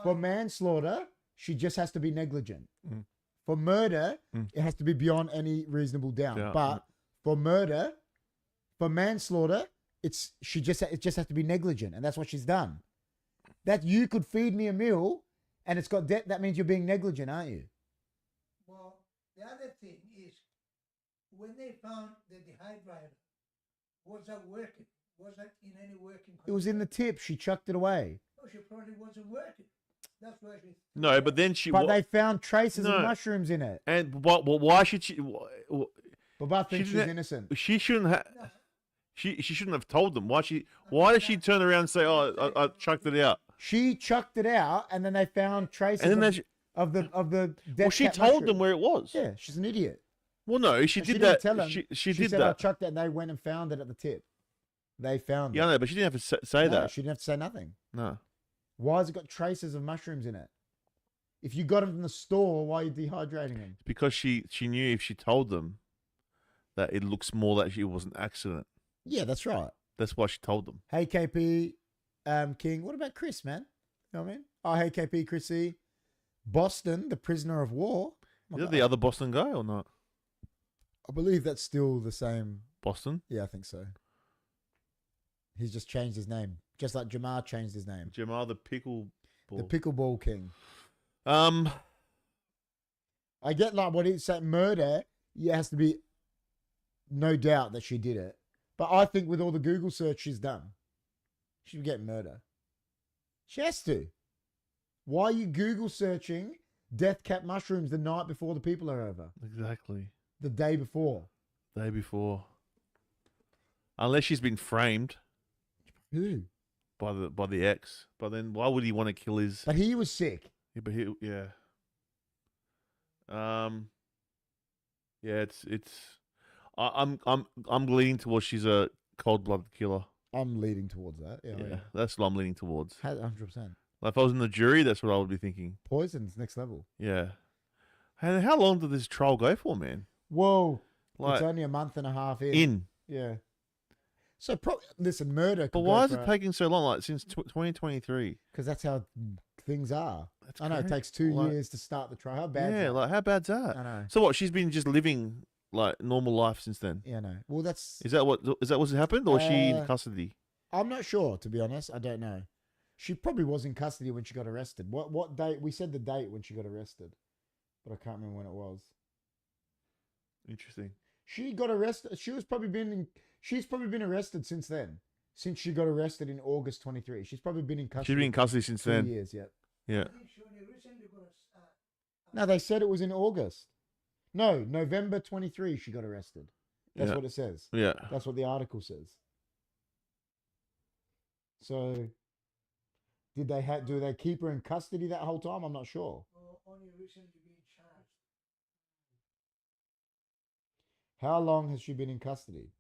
For manslaughter, she just has to be negligent. Mm. For murder, it has to be beyond any reasonable doubt. Yeah. But for murder, for manslaughter, it just has to be negligent, and that's what she's done. That you could feed me a meal, and it's got debt. That means you're being negligent, aren't you? Well, the other thing is, when they found the dehydrator, was that working? Was that in any working condition? It was in the tip. She chucked it away. Oh, she probably wasn't working. That's why she... No, but then she... But they found traces of mushrooms in it. And why should she... But I think she's innocent. She shouldn't have... She shouldn't have told them. Why did she turn around and say, "Oh, I chucked it out"? She chucked it out, and then they found traces of the death. Well, she told them where it was. Yeah, she's an idiot. Well, no, she did that. Tell them. She did said, that. I chucked it, and they went and found it at the tip. They found it. Yeah, no, but she didn't have to say that. She didn't have to say nothing. No. Why has it got traces of mushrooms in it? If you got them from the store, why are you dehydrating them? Because she knew if she told them that it looks more like it was an accident. Yeah, that's right. That's why she told them. Hey, KP, King. What about Chris, man? You know what I mean? Oh, hey, KP, Chrissy. Boston, the prisoner of war. Is that the other Boston guy or not? I believe that's still the same. Boston? Yeah, I think so. He's just changed his name. Just like Jamar changed his name. Jamar the Pickleball. The Pickleball King. I get like what he's saying. Murder, it has to be no doubt that she did it. But I think with all the Google search she's done, she would get murder. She has to. Why are you Google searching death cap mushrooms the night before the people are over? Exactly. The day before. Day before. Unless she's been framed. Who? By the ex. But then why would he want to kill his... But he was sick. Yeah, but he... Yeah. Yeah, it's... I'm leaning towards she's a cold-blooded killer. I'm leaning towards that. Yeah. That's what I'm leaning towards. 100%. Like if I was in the jury, that's what I would be thinking. Poison's next level. Yeah. And how long did this trial go for, man? Whoa. Like, it's only a month and a half in. Yeah. So, listen, murder. But why is it taking so long? Like since 2023? Because that's how things are. I know it takes 2 years to start the trial. How bad? Yeah, like how bad's that? I know. So what? She's been just living like normal life since then. Yeah, no. Well, is that what's happened, or is she in custody? I'm not sure, to be honest. I don't know. She probably was in custody when she got arrested. What date? We said the date when she got arrested, but I can't remember when it was. Interesting. She got arrested. She's probably been arrested since then. Since she got arrested in August 23. She's probably been in custody. She's been in custody since 2 then. years, yeah. Yeah. No, they said it was in August. No, November 23 she got arrested. That's Yeah. what it says. Yeah. That's what the article says. So, do they keep her in custody that whole time? I'm not sure. Only recently been charged. How long has she been in custody?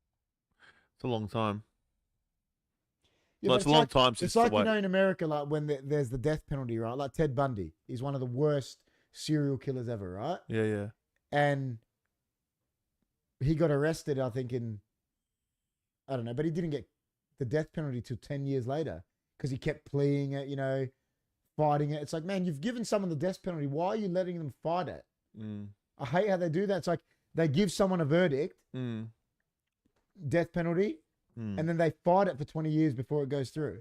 It's a long time. Yeah, Well, but it's a long time since it's like, the you know, in America, like when there's the death penalty, right? Like Ted Bundy, he's one of the worst serial killers ever, right? Yeah, yeah. And he got arrested, I think, I don't know, but he didn't get the death penalty till 10 years later because he kept pleading it, you know, fighting it. It's like, man, you've given someone the death penalty. Why are you letting them fight it? I hate how they do that. It's like they give someone a verdict, death penalty, and then they fight it for 20 years before it goes through.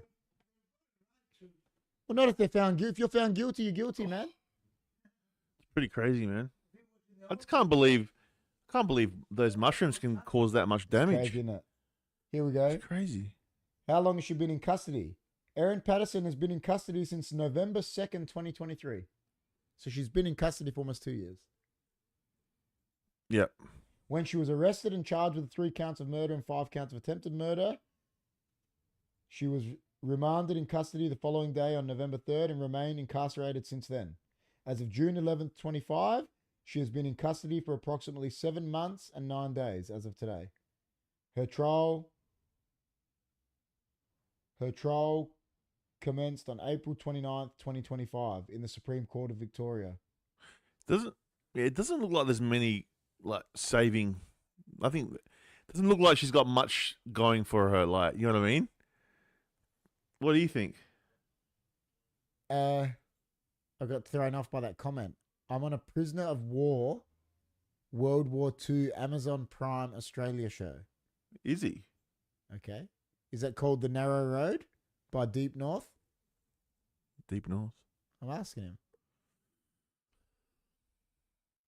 Well, not if they're found guilty. If you're found guilty, you're guilty, man. It's pretty crazy, man. I just can't believe those mushrooms can cause that much damage. Crazy, isn't it? Here we go. It's crazy. How long has she been in custody? Erin Patterson has been in custody since November 2nd, 2023. So she's been in custody for almost 2 years. Yep. When she was arrested and charged with 3 counts of murder and 5 counts of attempted murder, she was remanded in custody the following day on November 3rd and remained incarcerated since then. As of June 11th, 25, she has been in custody for approximately 7 months and 9 days as of today. Her trial commenced on April 29th, 2025 in the Supreme Court of Victoria. It doesn't look like there's many like saving. I think it doesn't look like she's got much going for her. Like, you know what I mean? What do you think? I got thrown off by that comment. I'm on a prisoner of war, World War II Amazon Prime Australia show. Is he? Okay. Is that called The Narrow Road by Deep North? Deep North. I'm asking him.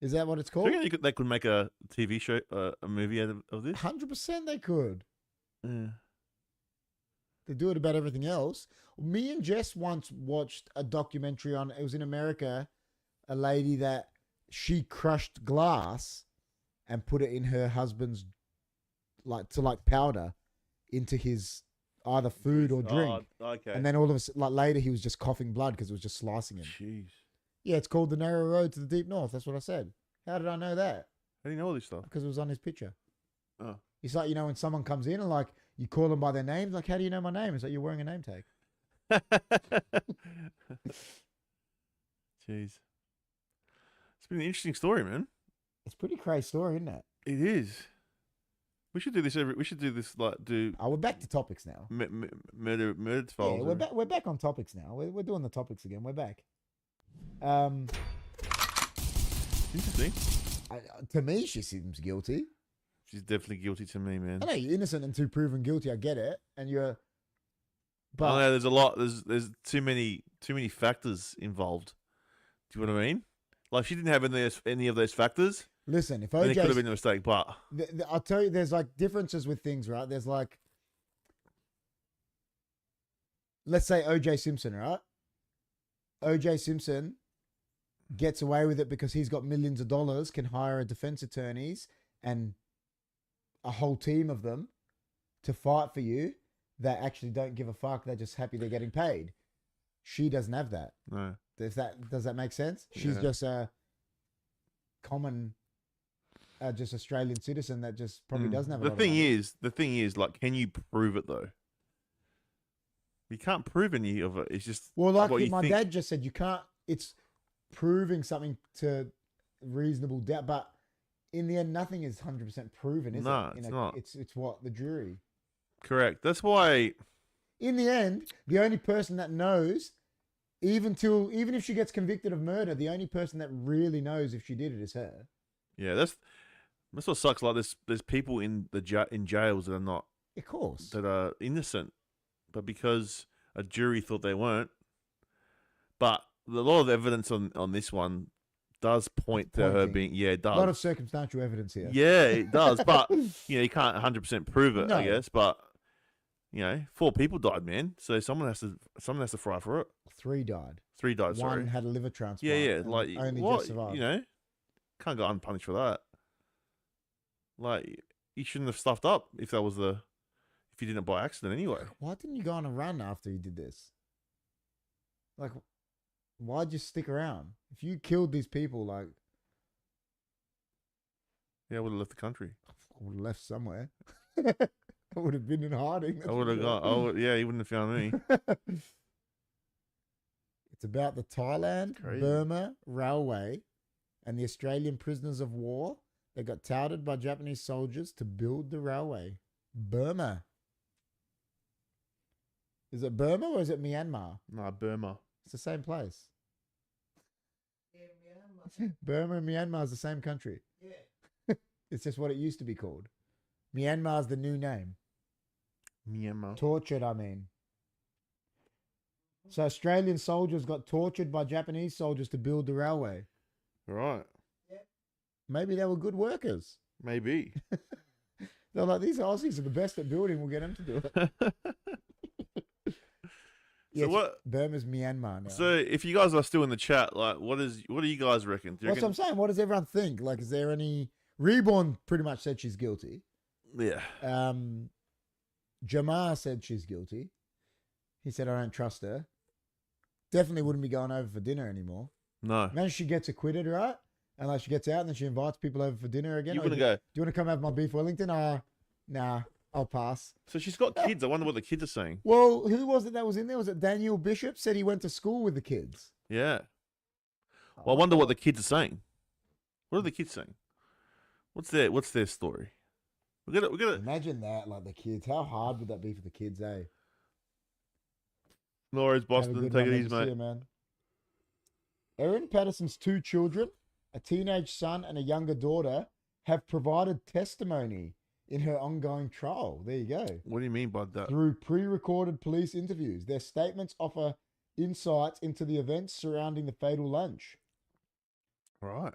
Is that what it's Do called? you reckon they could make a TV show, a movie out of this? 100% they could. Yeah. They do it about everything else. Me and Jess once watched a documentary on, it was in America, a lady that she crushed glass and put it in her husband's, like powder into his either food or drink. Oh, okay. And then all of a sudden, like later, he was just coughing blood because it was just slicing him. Jeez. Yeah, it's called The Narrow Road to the Deep North. That's what I said. How did I know that? How do you know all this stuff? Because it was on his picture. Oh. It's like, you know, when someone comes in and like you call them by their names, like, how do you know my name? It's like you're wearing a name tag. Jeez. It's been an interesting story, man. It's a pretty crazy story, isn't it? It is. We should do this We're back to topics now. murder files. Yeah, we're back on topics now. We're doing the topics again. We're back. Interesting. To me, she seems guilty. She's definitely guilty to me, man. I know you're innocent until proven guilty. I get it, and you're. But I know there's a lot. There's too many factors involved. Do you know what I mean? Like, if she didn't have any of those factors, listen, if then it could have OJ, been a mistake. But I'll tell you, there's like differences with things, right? There's like, let's say OJ Simpson, right? OJ Simpson gets away with it because he's got millions of dollars, can hire a defense attorneys and a whole team of them to fight for you that actually don't give a fuck. They're just happy they're getting paid. She doesn't have that. no. Does that make sense? She's Yeah. just a common, just Australian citizen that just probably doesn't have a The lot thing of money. the thing is, like, can you prove it though? You can't prove any of it. It's just Well, like what you my think. dad just said, you can't. It's proving something to reasonable doubt, but in the end, nothing is 100% proven, is No, it? it's not. It's what the jury. Correct. That's why. In the end, the only person that knows, even if she gets convicted of murder, the only person that really knows if she did it is her. Yeah, that's what sucks. Like, there's people in jails that are not, Of course. that are innocent, but because a jury thought they weren't. But a lot of evidence on this one does point to her Pointing. being, yeah, it does. A lot of circumstantial evidence here. Yeah, it does. But you can't 100% prove it, No. I guess. But 4 people died, man. So someone has to fry for it. 3 died. 3 died. One Sorry. had a liver transplant. Yeah. and Like, only what? just survived. Can't go unpunished for that. Like, he shouldn't have stuffed up if you did it by accident anyway. Why didn't you go on a run after you did this? Like, why'd you stick around? If you killed these people, like, Yeah, I would have left the country. I would have left somewhere. I would have been in hiding. I would have gone. Yeah, he wouldn't have found me. It's about the Thailand-Burma Railway and the Australian prisoners of war that got touted by Japanese soldiers to build the railway. Burma. Is it Burma or is it Myanmar? No, Burma. It's the same place. Yeah, Myanmar. Burma and Myanmar is the same country. Yeah. It's just what it used to be called. Myanmar's the new name. Myanmar. Tortured, I mean. So Australian soldiers got tortured by Japanese soldiers to build the railway. Right. Maybe they were good workers. Maybe. They're like, these Aussies are the best at building. We'll get them to do it. So what? Burma's Myanmar now. So if you guys are still in the chat, like, what do you guys reckon? Do you That's what I'm saying. What does everyone think? Like, is there any... Reborn pretty much said she's guilty. Yeah. Jamar said she's guilty. He said, I don't trust her. Definitely wouldn't be going over for dinner anymore. No. Imagine she gets acquitted, right? And like she gets out and then she invites people over for dinner again. You Like, want to go? do you want to come have my beef Wellington? Nah, I'll pass. So she's got kids. I wonder what the kids are saying. Well, who was it that was in there? Was it Daniel Bishop? Said he went to school with the kids. Yeah. Well, I wonder what the kids are saying. What are the kids saying? What's their story? We got to. Imagine that, like the kids. How hard would that be for the kids, eh? No worries, Have a Boston. good Take one, it mate. easy, See mate. you, man. Erin Patterson's 2 children, a teenage son and a younger daughter, have provided testimony in her ongoing trial. There you go. What do you mean by that? Through pre-recorded police interviews. Their statements offer insights into the events surrounding the fatal lunch. Right.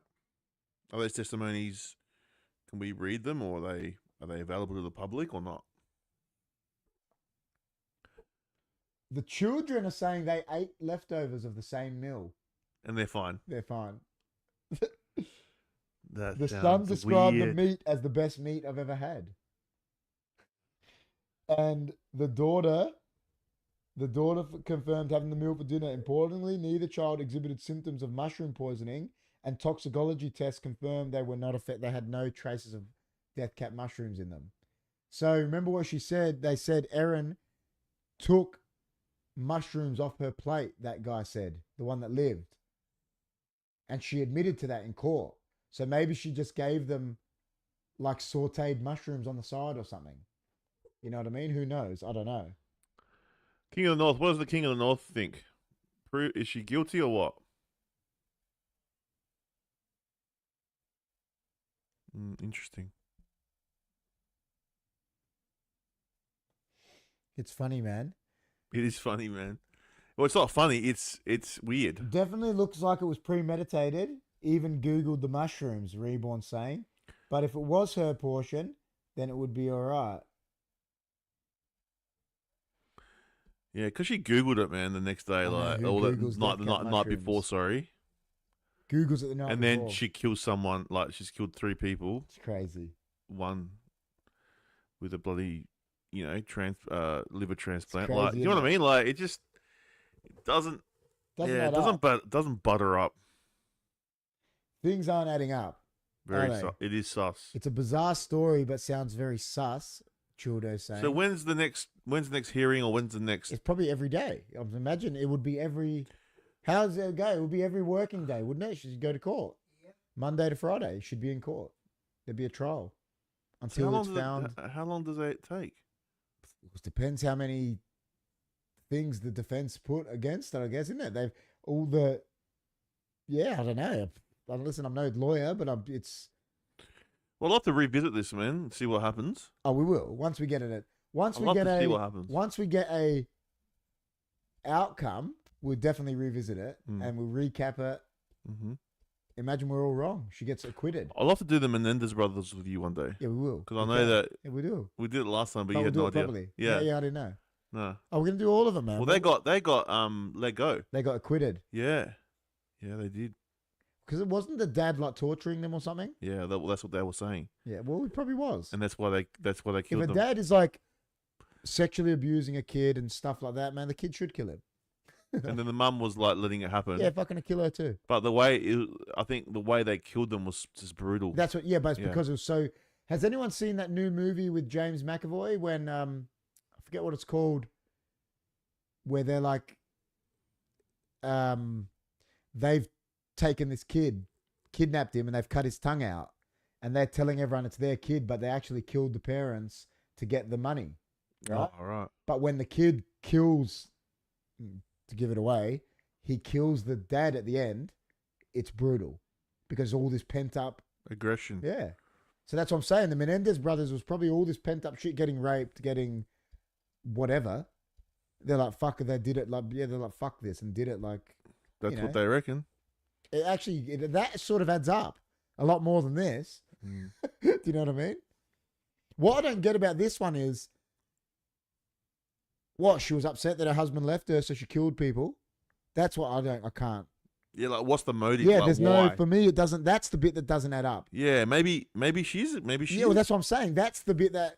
Are those testimonies? Can we read them, or are they available to the public or not? The children are saying they ate leftovers of the same meal. And they're fine. They're fine. That The son sounds described weird. the meat as the best meat I've ever had. And the daughter confirmed having the meal for dinner. Importantly, neither child exhibited symptoms of mushroom poisoning, and toxicology tests confirmed they were not affected. They had no traces of death cap mushrooms in them. So remember what she said? They said Erin took mushrooms off her plate, that guy said, the one that lived. And she admitted to that in court. So maybe she just gave them like sauteed mushrooms on the side or something. You know what I mean? Who knows? I don't know. King of the North. What does the King of the North think? Is she guilty or what? Interesting. It's funny, man. It is funny, man. Well, it's not funny. It's weird. Definitely looks like it was premeditated. Even Googled the mushrooms, Reborn saying. But if it was her portion, then it would be all right. Yeah, because she Googled it, man, the next day, know, like, who all that Googles night, death the cap night before, mushrooms? sorry. Google's it the night And before. then she kills someone, like, she's killed 3 people. It's crazy. One with a bloody, liver transplant. crazy, Like, you know isn't what I mean? Like, it doesn't Doesn't add up. doesn't butter up. Things aren't adding up. Very Are they? it is sus. It's a bizarre story, but sounds very sus. Childo's saying. So when's the next hearing, or when's the next? It's probably every day. I would imagine it would be every. How does it go? It would be every working day, wouldn't it? She should go to court. Yep. Monday to Friday, should be in court. There'd be a trial So until it's found. how long does that take? It depends how many things the defense put against it, I guess, isn't it? They've all the. Yeah, I don't know. Listen, I'm no lawyer, but it's. Well, I'll have to revisit this, man, and see what happens. Oh, we will once we get it. Once I'd we love get to see what happens. Once we get a outcome, we'll definitely revisit it and we'll recap it. Mm-hmm. Imagine we're all wrong. She gets acquitted. I'll have to do the Menendez brothers with you one day. Yeah, we will. Because I know that Yeah, we do. we did it last time, but you we'll had do no it idea. properly. Yeah. I didn't know. No. Oh, we're gonna do all of them, man. Well, they got let go. They got acquitted Yeah. Yeah, they did. Because it wasn't the dad like torturing them or something. Yeah, that's what they were saying. Yeah, well, it probably was. And that's why they If killed a them. dad is like sexually abusing a kid and stuff like that, man, the kid should kill him. And then the mum was like letting it happen. Yeah, fucking kill her too. But I think the way they killed them was just brutal. That's what. Yeah, but it's because it was so. Has anyone seen that new movie with James McAvoy when I forget what it's called, where they're like, they've taken this kid, kidnapped him, and they've cut his tongue out, and they're telling everyone it's their kid, but they actually killed the parents to get the money, right? Oh, right. But when the kid kills, to give it away, he kills the dad at the end. It's brutal because all this pent up Aggression. Yeah. So that's what I'm saying. The Menendez brothers was probably all this pent up shit, getting raped, getting whatever. They're like, fuck, they did it. Like, yeah, they're like, fuck this, and did it like. That's what they reckon. It actually, that sort of adds up a lot more than this. Mm. Do you know what I mean? What I don't get about this one is, what, she was upset that her husband left her, so she killed people. That's what I can't. Yeah, like what's the motive? Yeah, like, there's why? no, for me, it doesn't, that's the bit that doesn't add up. Yeah, maybe she. Yeah, well, that's what I'm saying. That's the bit that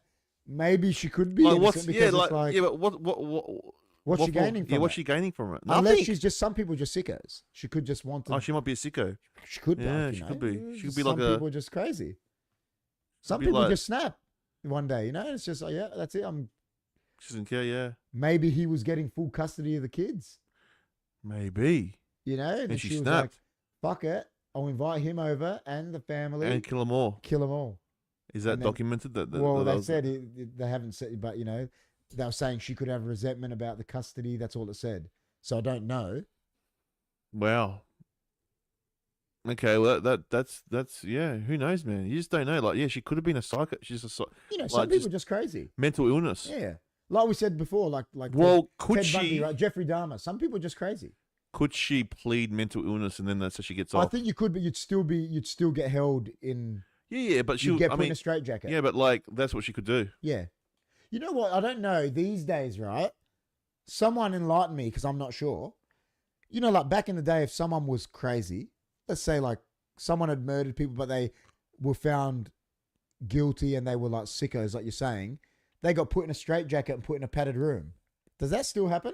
maybe she could be like, innocent because it's like, yeah, but what's she gaining from it? What's she gaining from it? Unless Nothing. she's just, some people are just sickos. She could just want to. Oh, she might be a sicko. She could be. Yeah, you she know? could be. She could be Some like people are just crazy. Some be people like- just snap one day, you know? It's just like, yeah, that's it. She doesn't care. Yeah, Maybe he was getting full custody of the kids, maybe. you know? And, And she was snapped. like, fuck it. I'll invite him over and the family. And kill them all. Kill them all. Is that And then- documented? Well, they was- said they haven't said, but you know, they were saying she could have resentment about the custody. That's all it said. So I don't know. Wow. Okay, well that's yeah. Who knows, man? You just don't know. Like, yeah, she could have been a psycho. She's a You know, like, some people just are just crazy. mental illness. Yeah, like we said before, like Well, could Ted she? Bundy, right? Jeffrey Dahmer. Some people are just crazy. Could she plead mental illness and then that's how she gets I off? think you could, but you'd still get held in. Yeah, but she. You'd get I put in mean, a straitjacket. yeah, but like that's what she could do. Yeah. You know what? I don't know these days, right? Someone enlighten me because I'm not sure. You know, like back in the day, if someone was crazy, let's say like someone had murdered people, but they were found guilty and they were like sickos, like you're saying, they got put in a straitjacket and put in a padded room. Does that still happen?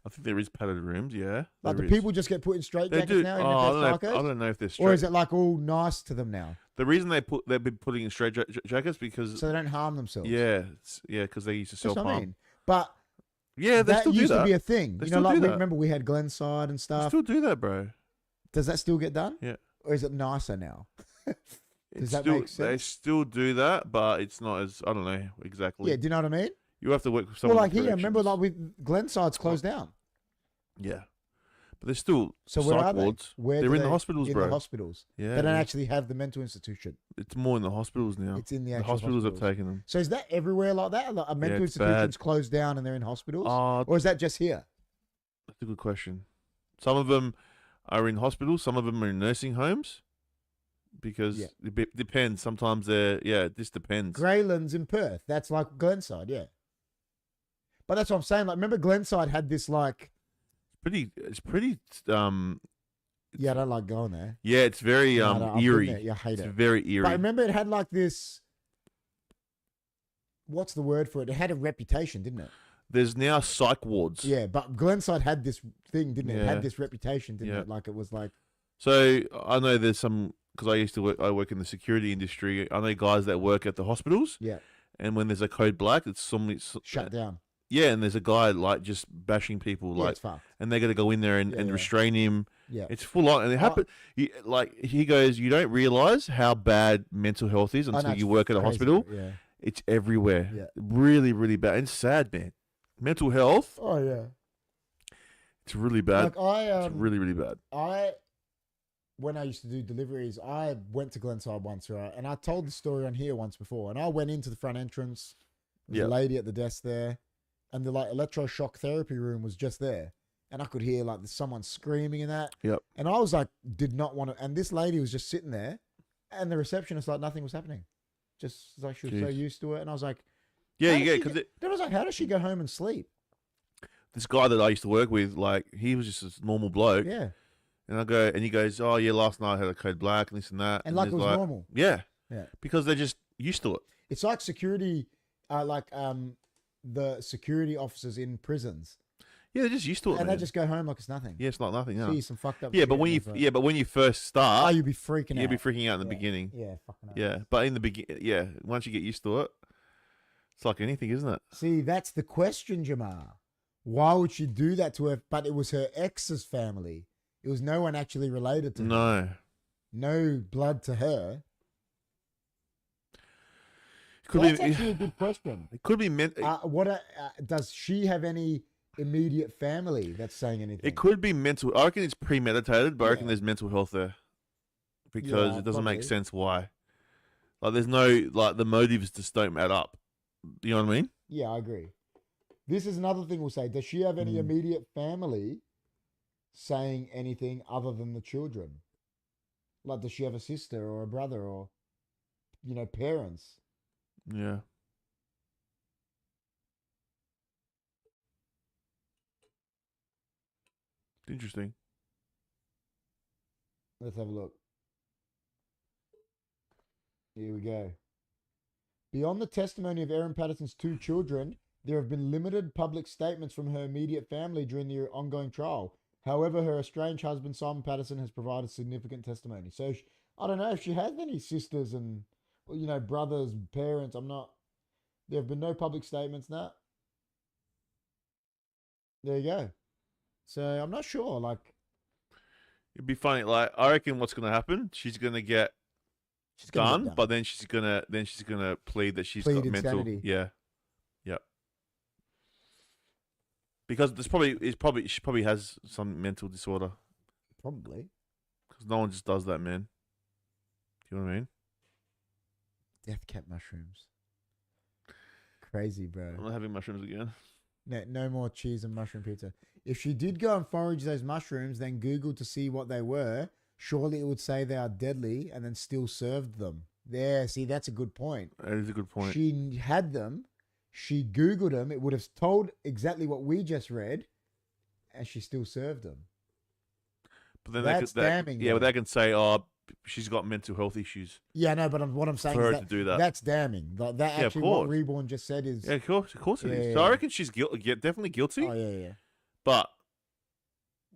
I think there is padded rooms. Yeah, Like, there do is. people just get put in They straitjackets do. now? Oh, Even I if don't they're know. psychos? I don't know if they're straight. Or is it like all nice to them now? The reason they've been putting in straight jackets because So they don't harm themselves. yeah, because they used to That's self what I harm. mean. But Yeah, they that still do used that. to be a thing. They You know, still like do we that. remember we had Glenside and They stuff. still do that, bro. Does that still get done? Yeah. Or is it nicer now? It's that still, make They sense? still do that, but it's not as I don't know exactly. Yeah, do you know what I mean? You have to work with Well, someone. like with here, remember, corrections. like with Glenside's closed down. Yeah, but there's still So where psych are they? wards. Where They're do in the they- hospitals, in bro. the hospitals. Yeah, They don't yeah. actually have the mental institution. It's more in the hospitals now. It's in the The actual hospitals have hospitals. taken them. So is that everywhere like that? Like a mental it's institution's bad. closed down and they're in hospitals? Oh, Or is that just here? that's a good question. Some of them are in hospitals. Some of them are in nursing homes. Because Yeah. it depends. Sometimes this depends. Greylands in Perth. That's like Glenside, yeah. But that's what I'm saying. Like, remember Glenside had this like, It's pretty. yeah, I don't like going there. Yeah, it's very No, no, I've been eerie. there. Yeah, I hate It's it. very eerie. But I remember it had like this. What's the word for it? It had a reputation, didn't it? There's now psych wards. Yeah, but Glenside had this thing, didn't it? It Yeah. had this reputation, didn't Yeah. it? Like it was like, So I know there's some because I work in the security industry. I know guys that work at the hospitals, yeah, and when there's a code black, it's somebody. shut down. Yeah, and there's a guy like just bashing people, Yeah, like, it's fucked. and they got to go in there and, Yeah, and yeah. restrain him. Yeah. It's full on, and it happened. Like he goes, you don't realize how bad mental health is I know, until it's you work at a crazy, hospital. Yeah. It's everywhere. Yeah. Really, really bad. And it's sad, man. Mental health, Oh yeah. it's really bad. Like It's really, really bad. When I used to do deliveries, I went to Glenside once, right? And I told the story on here once before. And I went into the front entrance. There was Yeah. a lady at the desk there, and the like electroshock therapy room was just there. And I could hear like someone screaming and that. Yep. And I was like, did not want to. And this lady was just sitting there, and the receptionist like nothing was happening, just like she was so Jeez. used to it. And I was like, Yeah, how you does get she because then I was like, how does she go home and sleep? this guy that I used to work with, like, he was just a normal bloke. Yeah. And I go, and he goes, "Oh yeah, last night I had a code black and this and that." And like it there's was normal. Yeah. Yeah. Because they're just used to it. It's like security, the security officers in prisons. Yeah, they're just used to it, And man. they just go home like it's nothing. Yeah, it's like nothing. Yeah. See some fucked up Yeah, shit but when and it's like, when you first start, oh, you'll be freaking out. you'll be freaking out in the Yeah. beginning. Yeah, fucking hell. Yeah, but in the once you get used to it, it's like anything, isn't it? See, that's the question, Jamar. Why would she do that to her? But it was her ex's family. It was no one actually related to her. No. No blood to her. Could That's be. actually a good question. It could be meant. Does she have any immediate family that's saying anything? It could be mental. I reckon it's premeditated, but I reckon Yeah. there's mental health there because Yeah, it doesn't make probably. sense why. Like, there's no the motives just don't add up. You know what I mean? Yeah, I agree. This is another thing we'll say. Does she have any immediate family saying anything other than the children? Like, does she have a sister or a brother or, parents? Yeah. Interesting. Let's have a look. Here we go. Beyond the testimony of Erin Patterson's 2 children, there have been limited public statements from her immediate family during the ongoing trial. However, her estranged husband, Simon Patterson, has provided significant testimony. So, I don't know if she has any sisters and, brothers, parents. There have been no public statements, now. There you go. So, I'm not sure. Like, It'd be funny. Like, I reckon what's gonna happen? She's gonna get she's gonna done, get but then she's gonna plead that she's Plead got mental. insanity. Yeah. Yep. Because she probably has some mental disorder. Probably. Because no one just does that, man. Do you know what I mean? Death cap mushrooms. Crazy, bro. I'm not having mushrooms again. No more cheese and mushroom pizza. If she did go and forage those mushrooms, then Google to see what they were, surely it would say they are deadly and then still served them. There, see, that's a good point. That is a good point. She had them. She Googled them. It would have told exactly what we just read, and she still served them. But then That's damning, Yeah, though. but they can say, "Oh, she's got mental health issues." Yeah, no, but what I'm saying For is her to do that. that's damning. Like, that Yeah, of actually, what course. Reborn just said is... Yeah, of course it is. Yeah, So I yeah. reckon she's definitely guilty. Oh, yeah. But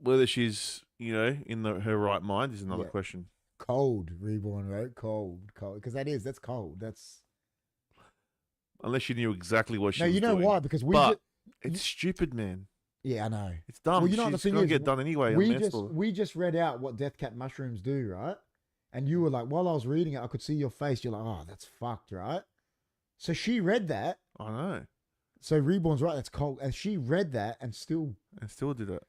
whether she's in her right mind is another Yeah. question. Cold, Reborn wrote. Cold. Because that's cold. That's... Unless she knew exactly what she No, was you know doing. why? Because But it's stupid, man. Yeah, I know. It's dumb. Well, you know what the She's thing gonna is, get done anyway. We just read out what death cap mushrooms do, right? And you were like, while I was reading it, I could see your face. You're like, oh, that's fucked, right? So she read that. I know. So Reborn's right. That's cold. And she read that and still, And still did it.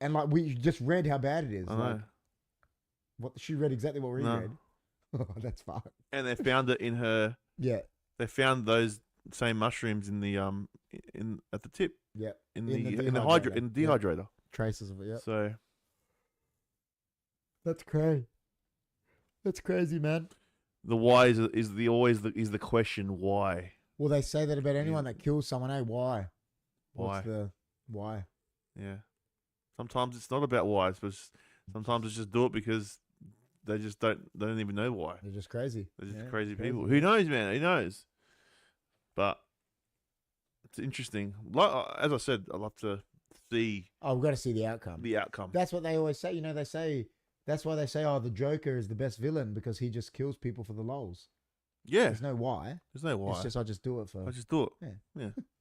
and like we just read how bad it is. I Like, know. what she read exactly what we No. read. Oh, that's fucked. And they found it in her. Yeah, They found those same mushrooms in the at the tip yeah. in In the the in the dehydrator. dehydrator. Traces of it. Yeah. So That's crazy. That's crazy, man. the why is always the question why. Well, they say that about anyone that kills someone. Hey, why? Why? What's the why? Yeah. Sometimes it's not about why. Sometimes it's just do it because they just don't even know why. They're just crazy. They're just Yeah, crazy crazy. people. Who knows, man? Who knows? But it's interesting. Like as I said, I love to see Oh, we've got to see the outcome. the outcome. That's what they always say. They say that's why they say, oh, the Joker is the best villain because he just kills people for the lols. Yeah. There's no why. There's no why. It's just I just do it for I just do it.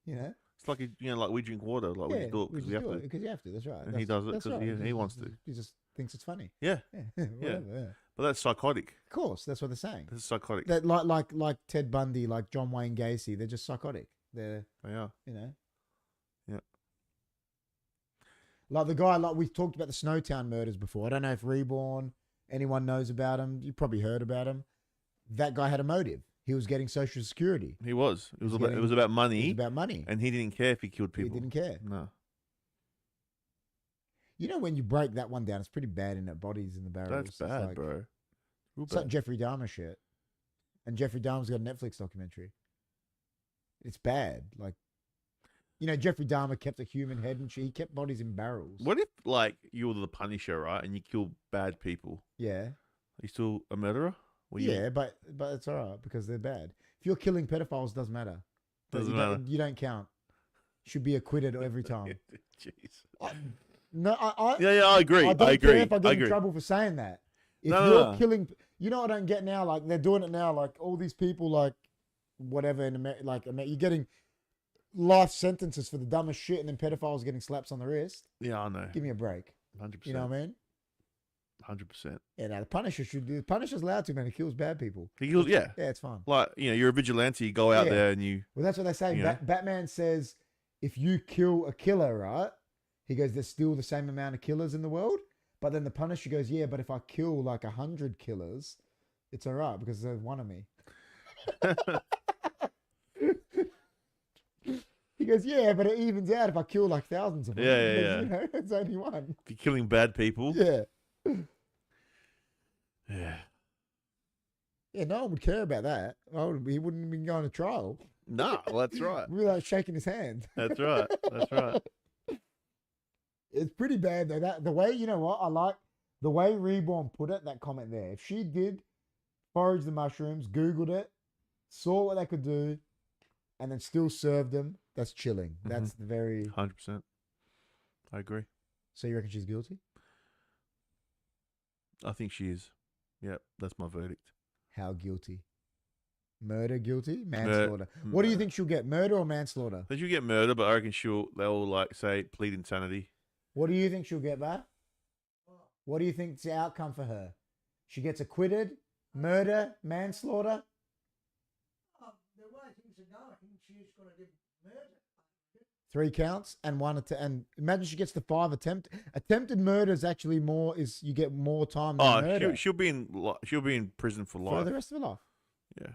Yeah. It's like like we drink water. Like we just do it because we have to. because you have to. That's right. And he does it that's 'cause right. he wants to. He just thinks it's funny. Yeah. Yeah, whatever. Yeah. But that's psychotic. Of course, that's what they're saying. This is psychotic. That like Ted Bundy, like John Wayne Gacy, they're just psychotic. They're They are. Yeah. Like the guy, like we've talked about the Snowtown murders before. I don't know if Reborn, anyone knows about him. You probably heard about him. That guy had a motive. He was getting Social Security. He was. It was He's about. It was about money. It was about money. And he didn't care if he killed He people. didn't care. No. When you break that one down, it's pretty bad in that bodies in the barrels. That's It's bad, like, bro. Real It's like bad. Jeffrey Dahmer shit. And Jeffrey Dahmer's got a Netflix documentary. It's bad. Like, You know, Jeffrey Dahmer kept a human head and shit. He kept bodies in barrels. What if, like, you were the Punisher, right, and you kill bad people? Yeah. Are you still a murderer? Yeah, but it's all right because they're bad. If you're killing pedophiles, doesn't matter. Doesn't matter. You don't count. Should be acquitted every time. Jeez. I agree. I don't care if I get in trouble for saying that. If you're killing, you know what I don't get now? Like they're doing it now. Like all these people, like whatever in America, you're getting life sentences for the dumbest shit, and then pedophiles getting slaps on the wrist. Yeah, I know. Give me a break. 100%. You know what I mean? 100%. Yeah, now the Punisher should do. The Punisher's allowed to, man. He kills bad people. He kills, yeah. Yeah, it's fine. Like, you know, you're a vigilante. You go out there and you. Well, that's what they say. You know? Batman says if you kill a killer, right? He goes, there's still the same amount of killers in the world. But then the Punisher goes, yeah, but if I kill like 100 killers, it's all right because there's one of me. He goes, yeah, but it evens out if I kill like thousands of them. Yeah. You know, it's only one. If you're killing bad people. Yeah. Yeah. Yeah, no one would care about that. He wouldn't have been going to trial. No, well, that's right. Without shaking his hand. That's right. That's right. It's pretty bad though. That the way, you know what, I like the way Reborn put it, that comment there. If she did forage the mushrooms, Googled it, saw what they could do, and then still served them, that's chilling. That's very 100%. I agree. So you reckon she's guilty? I think she is. Yep, that's my verdict. How guilty? Murder guilty? Manslaughter. What do you think she'll get? Murder or manslaughter? I think she'll get murder, but I reckon they'll like say plead insanity. What do you think she'll get back? What do you think's the outcome for her? She gets acquitted, murder, manslaughter? The way things are going, she's going to get murder. 3 counts and 1 and imagine she gets the 5 attempted murder is actually more, is you get more time than murder. She'll be in prison for life. For the rest of her life. Yeah.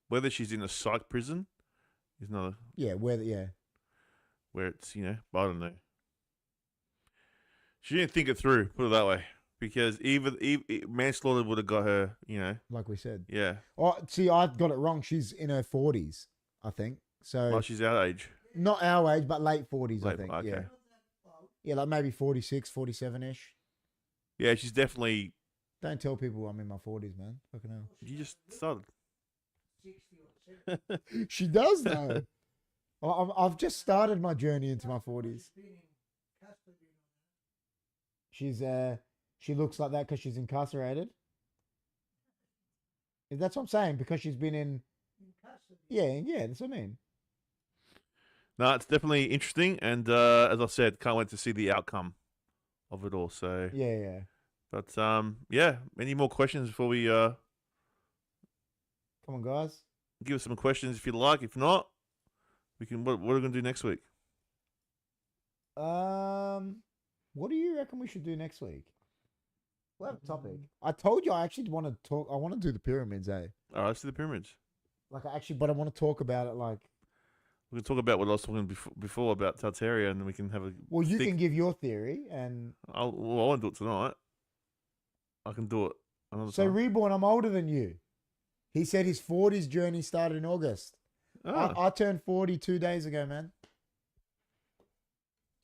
Whether she's in a psych prison is not where it's, you know, I don't know. She didn't think it through, put it that way. Because even manslaughter would have got her, you know. Like we said. Yeah. Oh, see, I got it wrong. She's in her 40s, I think. So she's our age. Not our age, but late 40s, I think. Okay. Yeah. Yeah, like maybe 46, 47-ish. Yeah, she's definitely... Don't tell people I'm in my 40s, man. Fucking hell. You just started. 60 or 70. She does, though. I've just started my journey into my 40s. She looks like that because she's incarcerated. That's what I'm saying, because she's been in... Yeah, that's what I mean. No, it's definitely interesting, and as I said, can't wait to see the outcome of it all. So yeah. But any more questions before we come on, guys? Give us some questions if you like. If not, we can. What are we gonna do next week? What do you reckon we should do next week? We'll have a topic. I told you I actually want to talk. I want to do the pyramids, eh? All right, let's do the pyramids. But I want to talk about it like. We can talk about what I was talking before about Tartaria, and then we can have a. Well, you can give your theory, and I won't do it tonight. I can do it another so time. Reborn, I'm older than you. He said his 40s journey started in August. Oh. I turned 40 2 days ago, man.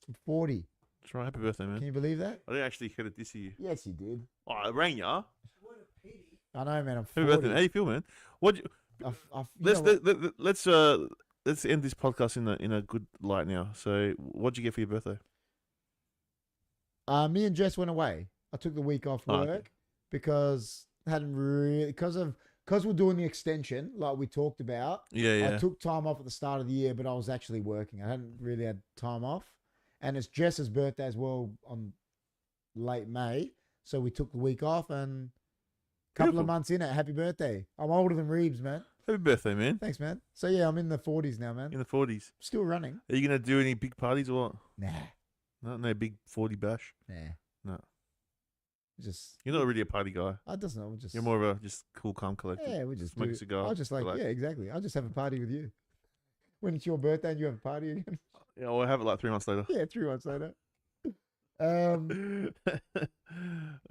I'm 40. That's right. Happy birthday, man. Can you believe that? I didn't actually get a diss you. Yes, you did. Oh, I rang ya. What a pity. I know, man. I'm 40. Happy birthday. How you feel, man? Let's end this podcast in a good light now. So, what'd you get for your birthday? Me and Jess went away. I took the week off work because we're doing the extension like we talked about. Yeah. I took time off at the start of the year, but I was actually working. I hadn't really had time off, and it's Jess's birthday as well on late May, so we took the week off and a couple of months in it. Happy birthday! I'm older than Reeves, man. Happy birthday, man. Thanks, man. So yeah, I'm in the 40s now, man. In the 40s. Still running. Are you going to do any big parties or what? Nah. No big 40 bash? Nah. No. Just. You're not really a party guy. I just know. You're more of a just cool, calm, collected. Yeah, we just smoke a cigar. I'll just yeah, exactly. I'll just have a party with you. When it's your birthday and you have a party again. Yeah, we'll have it like 3 months later. Yeah, 3 months later. Can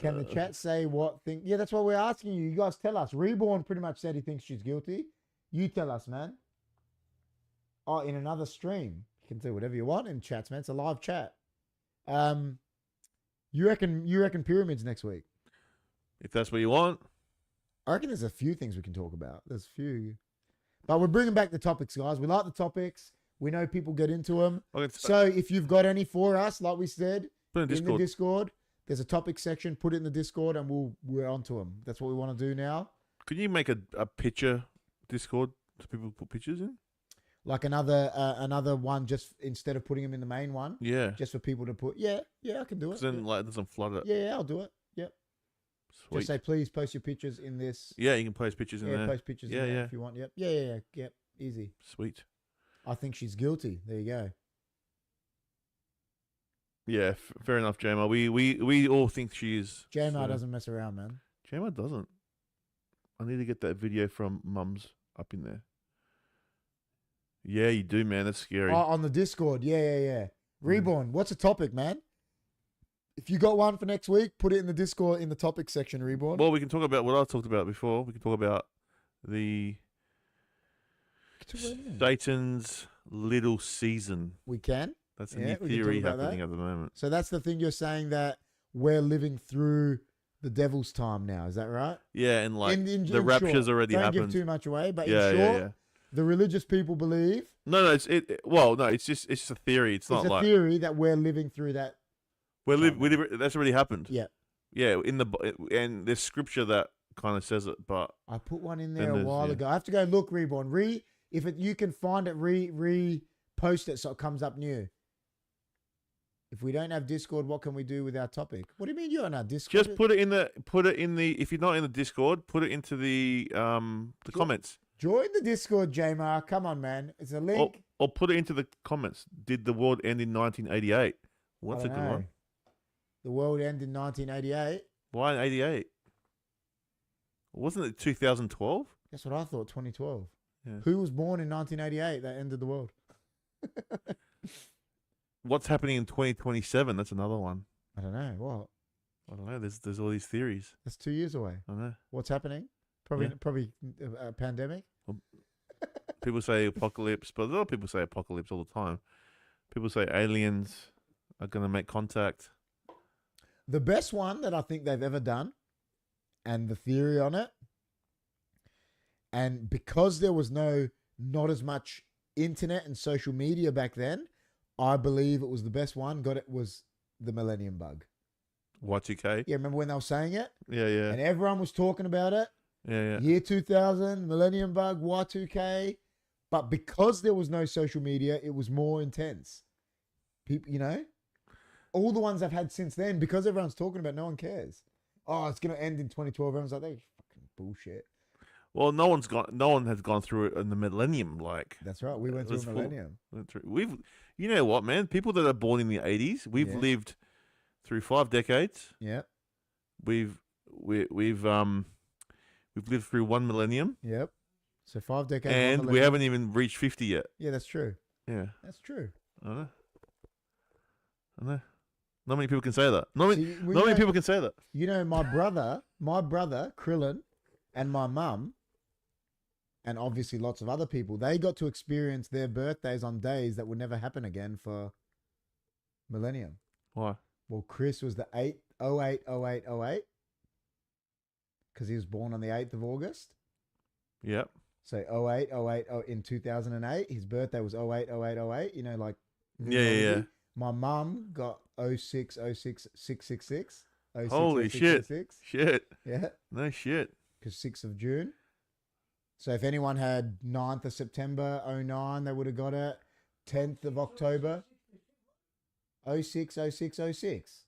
the chat say what thing? Yeah, that's what we're asking you. You guys tell us. Reborn pretty much said he thinks she's guilty. You tell us, man. Oh, in another stream. can do whatever you want in chats, man. It's a live chat. You reckon pyramids next week? If that's what you want. I reckon there's a few things we can talk about. There's a few. But we're bringing back the topics, guys. We like the topics. We know people get into them. So if you've got any for us, like we said, put in the Discord, there's a topic section. Put it in the Discord and we're onto them. That's what we want to do now. Could you make a picture Discord so people put pictures in? Like another one, just instead of putting them in the main one. Yeah. Just for people to put. Yeah, I can do it. Then like it doesn't flood it. Yeah, I'll do it. Yep. Sweet. Just say, please post your pictures in this. Yeah, you can post pictures in there. Yeah, post pictures in there if you want. Yep. Yeah. Easy. Sweet. I think she's guilty. There you go. Yeah, fair enough, J-Mar. We all think she is. J-Mar doesn't mess around, man. J-Mar doesn't. I need to get that video from Mums up in there. Yeah, you do, man. That's scary. Oh, on the Discord. Yeah. Reborn. What's the topic, man? If you got one for next week, put it in the Discord in the topic section, Reborn. Well, we can talk about what I talked about before. We can talk about the Satan's little season. We can. That's a new theory happening at the moment. So that's the thing you're saying, that we're living through the devil's time now. Is that right? Yeah, and like in the rapture's already happened. Don't give too much away, but in short, the religious people believe. No, it's just a theory. It's not like a theory that we're living through that. That's already happened. Yeah. Yeah, and there's scripture that kind of says it, but I put one in there a while ago. I have to go look, Reborn. You can find it, repost it so it comes up new. If we don't have Discord, what can we do with our topic? What do you mean you're on our Discord? Just put it in the if you're not in the Discord, put it into the comments. Join the Discord, J-Mar. Come on, man. It's a link. Or put it into the comments. Did the world end in 1988? Well, that's a good one. The world ended in 1988. Why in 88? Wasn't it 2012? That's what I thought, 2012. Yeah. Who was born in 1988 that ended the world? What's happening in 2027? That's another one. I don't know. What? I don't know. There's all these theories. That's 2 years away. I know. What's happening? Probably a pandemic. People say apocalypse, but a lot of people say apocalypse all the time. People say aliens are going to make contact. The best one that I think they've ever done, and the theory on it, and because there was not as much internet and social media back then, I believe it was the best one. Was the Millennium Bug. Y2K? Yeah, remember when they were saying it? Yeah. And everyone was talking about it. Yeah. Year 2000, Millennium Bug, Y2K. But because there was no social media, it was more intense. People, all the ones I've had since then, because everyone's talking about it, no one cares. Oh, it's going to end in 2012. Everyone's like, they fucking bullshit. Well, no one has gone through it in the millennium. Like that's right. We went through a millennium. You know what, man? People that are born in the 80s, we've lived through 5 decades. Yeah. We've lived through 1 millennium. Yep. So 5 decades. And we haven't even reached 50 yet. Yeah, that's true. Yeah. That's true. I know. Not many people can say that. Not many people can say that. My brother, Krillin, and my mum, and obviously lots of other people, they got to experience their birthdays on days that would never happen again for millennium. Why? Well, Chris was the 08/08/08 because he was born on the 8th of August. Yep. So 08/08 in 2008. His birthday was 08/08/08. Like yeah. My mum got 06/06/666. Holy shit! Shit. Yeah. No shit. Because 6th of June. So if anyone had 9th of September 09, they would have got it. 10th of October 06/06/06.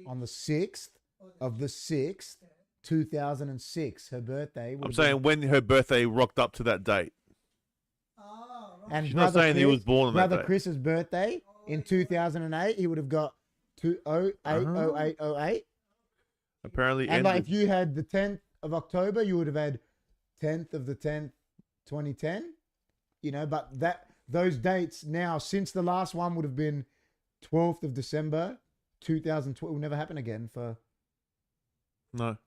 On the 6th of the 6th, 2006, her birthday. I'm saying when her birthday rocked up to that date. And she's not saying he was born on that day. Brother Chris's birthday in 2008, he would have got 08/08/08. Apparently, and like if you had the 10th of October, you would have had 10th of the 10th, 2010. But those dates now, since the last one would have been 12th of December, 2012, will never happen again for. No.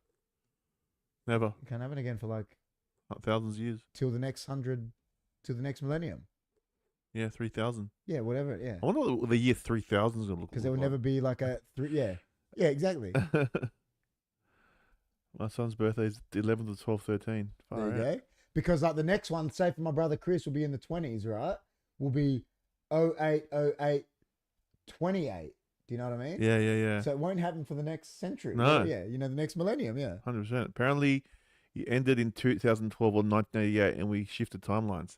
Never. It can't happen again for like Not thousands of years. till the next millennium. Yeah, 3,000. Yeah, whatever. Yeah, I wonder what the year 3,000 is going to look like. because there will never be like a three. Yeah, yeah, exactly. My son's birthday is 11th of 12, 13. There you go. Because like the next one, say for my brother Chris, will be in the 20s, right? Will be 0808 28. Do you know what I mean? Yeah, yeah, yeah. So it won't happen for the next century. No. Yeah, the next millennium. Yeah. 100%. Apparently, it ended in 2012 or 1988, and we shifted timelines.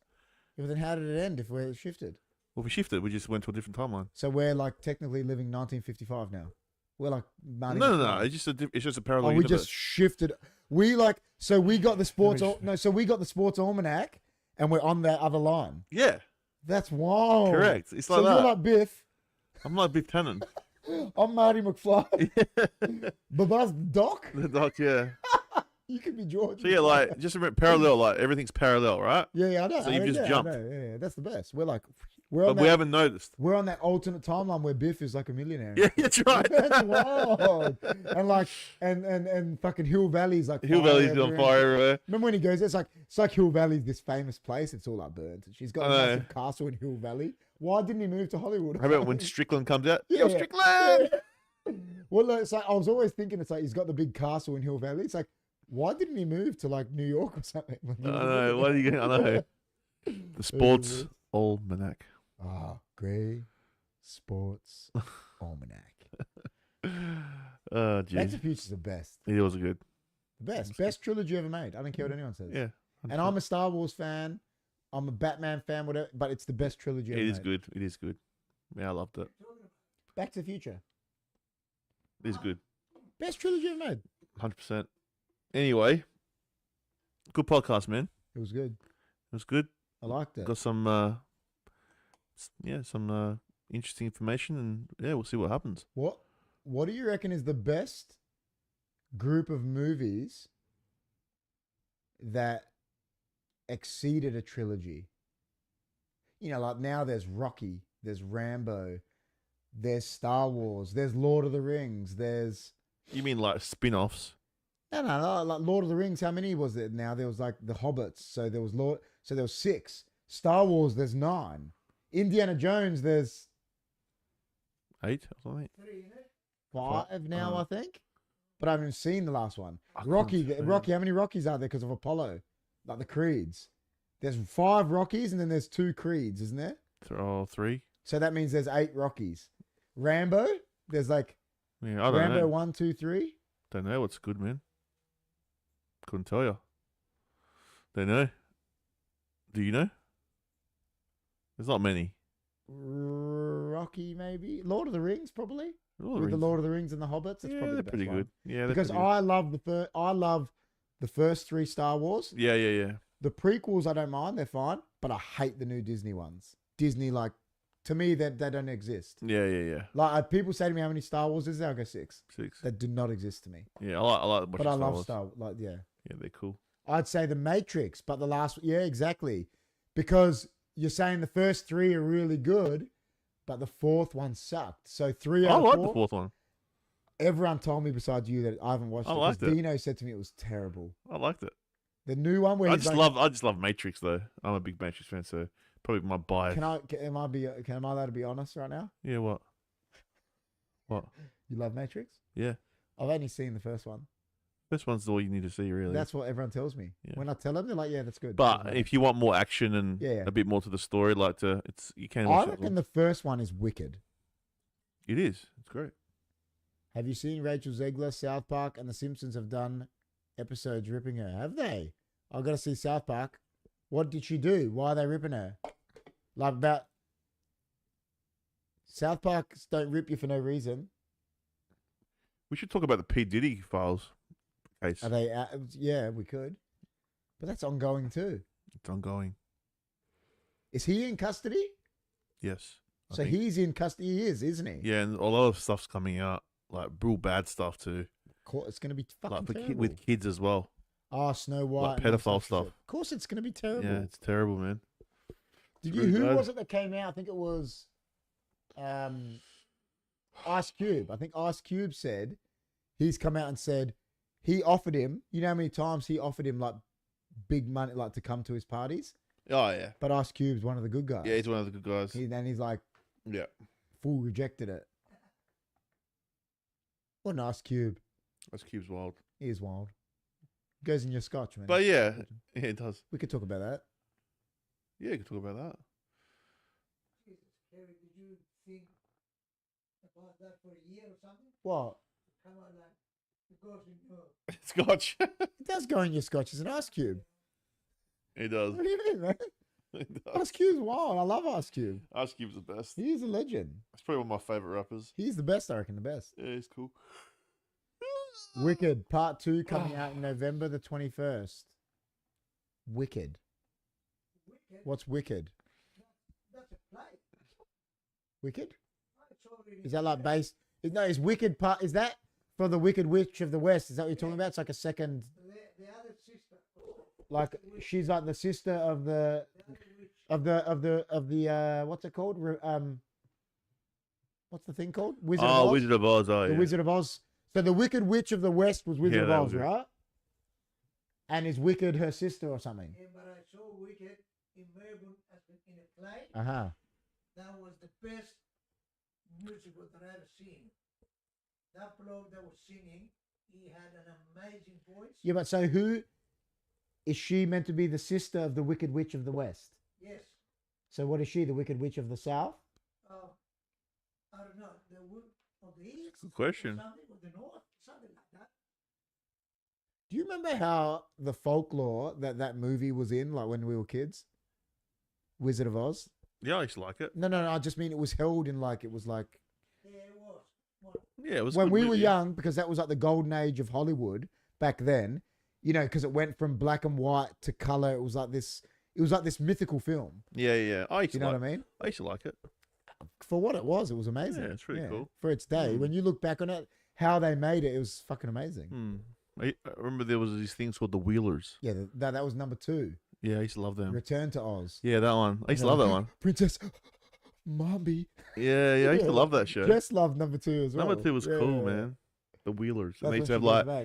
Yeah, but then how did it end if we're shifted? Well, we shifted. We just went to a different timeline. So we're like technically living 1955 now. We're like No. It's just a parallel we universe. just shifted. We got the sports almanac, and we're on that other line. Yeah, That's wild. correct. It's like So that. you're like Biff. I'm like Biff Tannen. I'm Marty McFly. But that's Doc. The doc, yeah. You could be George. So yeah, like just remember parallel. Like everything's parallel, right? Yeah, I know. So you've just jumped. I know, yeah, that's the best. We're But we haven't noticed. We're on that alternate timeline where Biff is like a millionaire. Yeah, that's right. That's wild. And like and fucking Hill Valley's like Hill Valley's on fire everywhere. Remember when he goes, it's like Hill Valley's this famous place. It's all like burnt. She's got a massive castle in Hill Valley. Why didn't he move to Hollywood? How about when Strickland comes out? Yeah. Yo, Strickland! Well, it's like I was always thinking, it's like he's got the big castle in Hill Valley. It's like, why didn't he move to like New York or something? I know. What are you getting? I know. The sports almanac. Grey Sports Almanac. Oh, Back to jeez. the Future's the best. It was good. The best trilogy ever made. I don't care what anyone says. Yeah. And I'm a Star Wars fan. I'm a Batman fan, whatever. But it's the best trilogy ever It is made. good. It is good. Yeah, I loved it. Back to the Future. It is good. Best trilogy ever made. 100%. Anyway, good podcast, man. It was good. It was good. I liked it. Got some interesting information, and yeah, we'll see what happens. What do you reckon is the best group of movies that exceeded a trilogy? You know, like now there's Rocky, there's Rambo, there's Star Wars, there's Lord of the Rings, there's... You mean like spin-offs? No, like Lord of the Rings, how many was it now? There was like the Hobbits, so there was 6. Star Wars, there's 9. Indiana Jones, there's 8 or something. 5 now, I think. But I haven't even seen the last one. I Rocky, can't- how many Rockies are there because of Apollo? Like the Creeds. There's 5 Rockies and then there's 2 Creeds, isn't there? 3. So that means there's 8 Rockies. Rambo, there's like Yeah, I don't Rambo know. 1, 2, 3. Don't know what's good, man. Couldn't tell you. Don't know. Do you know? There's not many. Rocky, maybe. Lord of the Rings, probably. Lord of With the Rings. Lord of the Rings and the Hobbits. That's Yeah, probably they're the best pretty one. good. Yeah, they're Because pretty good. I love the first 3 Star Wars. Yeah. The prequels I don't mind, they're fine, but I hate the new Disney ones. Disney, like, to me, they don't exist. Yeah. Like, people say to me how many Star Wars is there, I go 6. 6. That do not exist to me. Yeah, I like watching But I Star love Wars. Star Wars. Like, yeah. Yeah, they're cool. I'd say the Matrix, but the last, yeah, exactly. Because you're saying the first 3 are really good, but the 4th one sucked. So 3 I out of like 4. the 4th one. Everyone told me besides you that I haven't watched I it. liked 'cause it. Dino said to me it was terrible. I liked it. The new one where I he's just like, love Matrix though. I'm a big Matrix fan, so probably my bias. am I allowed to be honest right now? Yeah, what? What? You love Matrix? Yeah. I've only seen the first one. This one's all you need to see, really. That's what everyone tells me. Yeah. When I tell them, they're like, "Yeah, that's good." But if you want more action and Yeah. a bit more to the story, you can I watch reckon the first one is wicked. It is. It's great. Have you seen Rachel Zegler, South Park, and The Simpsons have done episodes ripping her? Have they? I've got to see South Park. What did she do? Why are they ripping her? Like about South Park don't rip you for no reason. We should talk about the P. Diddy files case. Are they? Yeah, we could. But that's ongoing too. It's ongoing. Is he in custody? Yes. I So think. he's in custody. He is, isn't he? Yeah, and a lot of stuff's coming out, like real bad stuff too, It's going to be fucking like terrible. with kids as well. Oh, Snow White. Like and all pedophile sorts of stuff. shit. Of course, it's going to be terrible. Yeah, it's terrible, man. Did it's you? really Who bad. was it that came out? I think it was Ice Cube. I think Ice Cube said he's come out and said he offered him. You know how many times he offered him like big money, like to come to his parties. Oh yeah. But Ice Cube's one of the good guys. Yeah, he's one of the good guys. Then he's like, yeah. full rejected it. What an Ice Cube. Ice Cube's wild. He is wild. Goes in your scotch, man. But yeah, it does. We could talk about that. Yeah, you could talk about that. Jesus, Kerry, did you think about that for a year or something? What? Come on, like, it goes in your... Scotch. It does go in your scotch. It's an Ice Cube. It does. What do you mean, man? It does. Ice Cube's wild. I love Ice Cube. Ice Cube's the best. He's a legend. That's probably one of my favorite rappers. He's the best, I reckon, the best. Yeah, he's cool. Wicked, part 2 coming out in November the 21st. Wicked. Wicked? What's Wicked? That's a play. Wicked? It's already Is that like based? No, is Wicked part? Is that for the Wicked Witch of the West? Is that what you're talking about? It's like a second. the other sister. Like she's like the sister of the what's it called? What's the thing called? Wizard of Oz? Wizard of Oz. Oh, The yeah. Wizard of Oz. So the Wicked Witch of the West was Wizard Yeah, of that Oz, was it. right? And is Wicked her sister or something? Yeah, but I saw Wicked in Melbourne in a play. Uh-huh. That was the best musical that I ever seen. That bloke that was singing, he had an amazing voice. Yeah, but so who is she meant to be the sister of the Wicked Witch of the West? Yes. So what is she, the Wicked Witch of the South? I don't know. The wood of the east. Good question. Or something, or the north, something like that. Do you remember how the folklore that movie was in, like when we were kids? Wizard of Oz? Yeah, I used to like it. No, I just mean it was held in like, it was like, Yeah, it was. Well, Yeah, it was. a when good we were movie. young, because that was like the golden age of Hollywood back then, you know, because it went from black and white to color. It was like this mythical film. Yeah. I used You to know like, what I mean? I used to like it. For what it was amazing. Yeah, it's pretty cool. For its day. Mm. When you look back on it, how they made it, it was fucking amazing. Hmm. I remember there was these things called the Wheelers. Yeah, that was number 2. Yeah, I used to love them. Return to Oz. Yeah, that one. I used to love that one. Princess Mombi. Yeah, I used to love that show. Jess loved number 2 as well. Number 2 was cool, Yeah. man. The Wheelers. That's And they used when to she have goes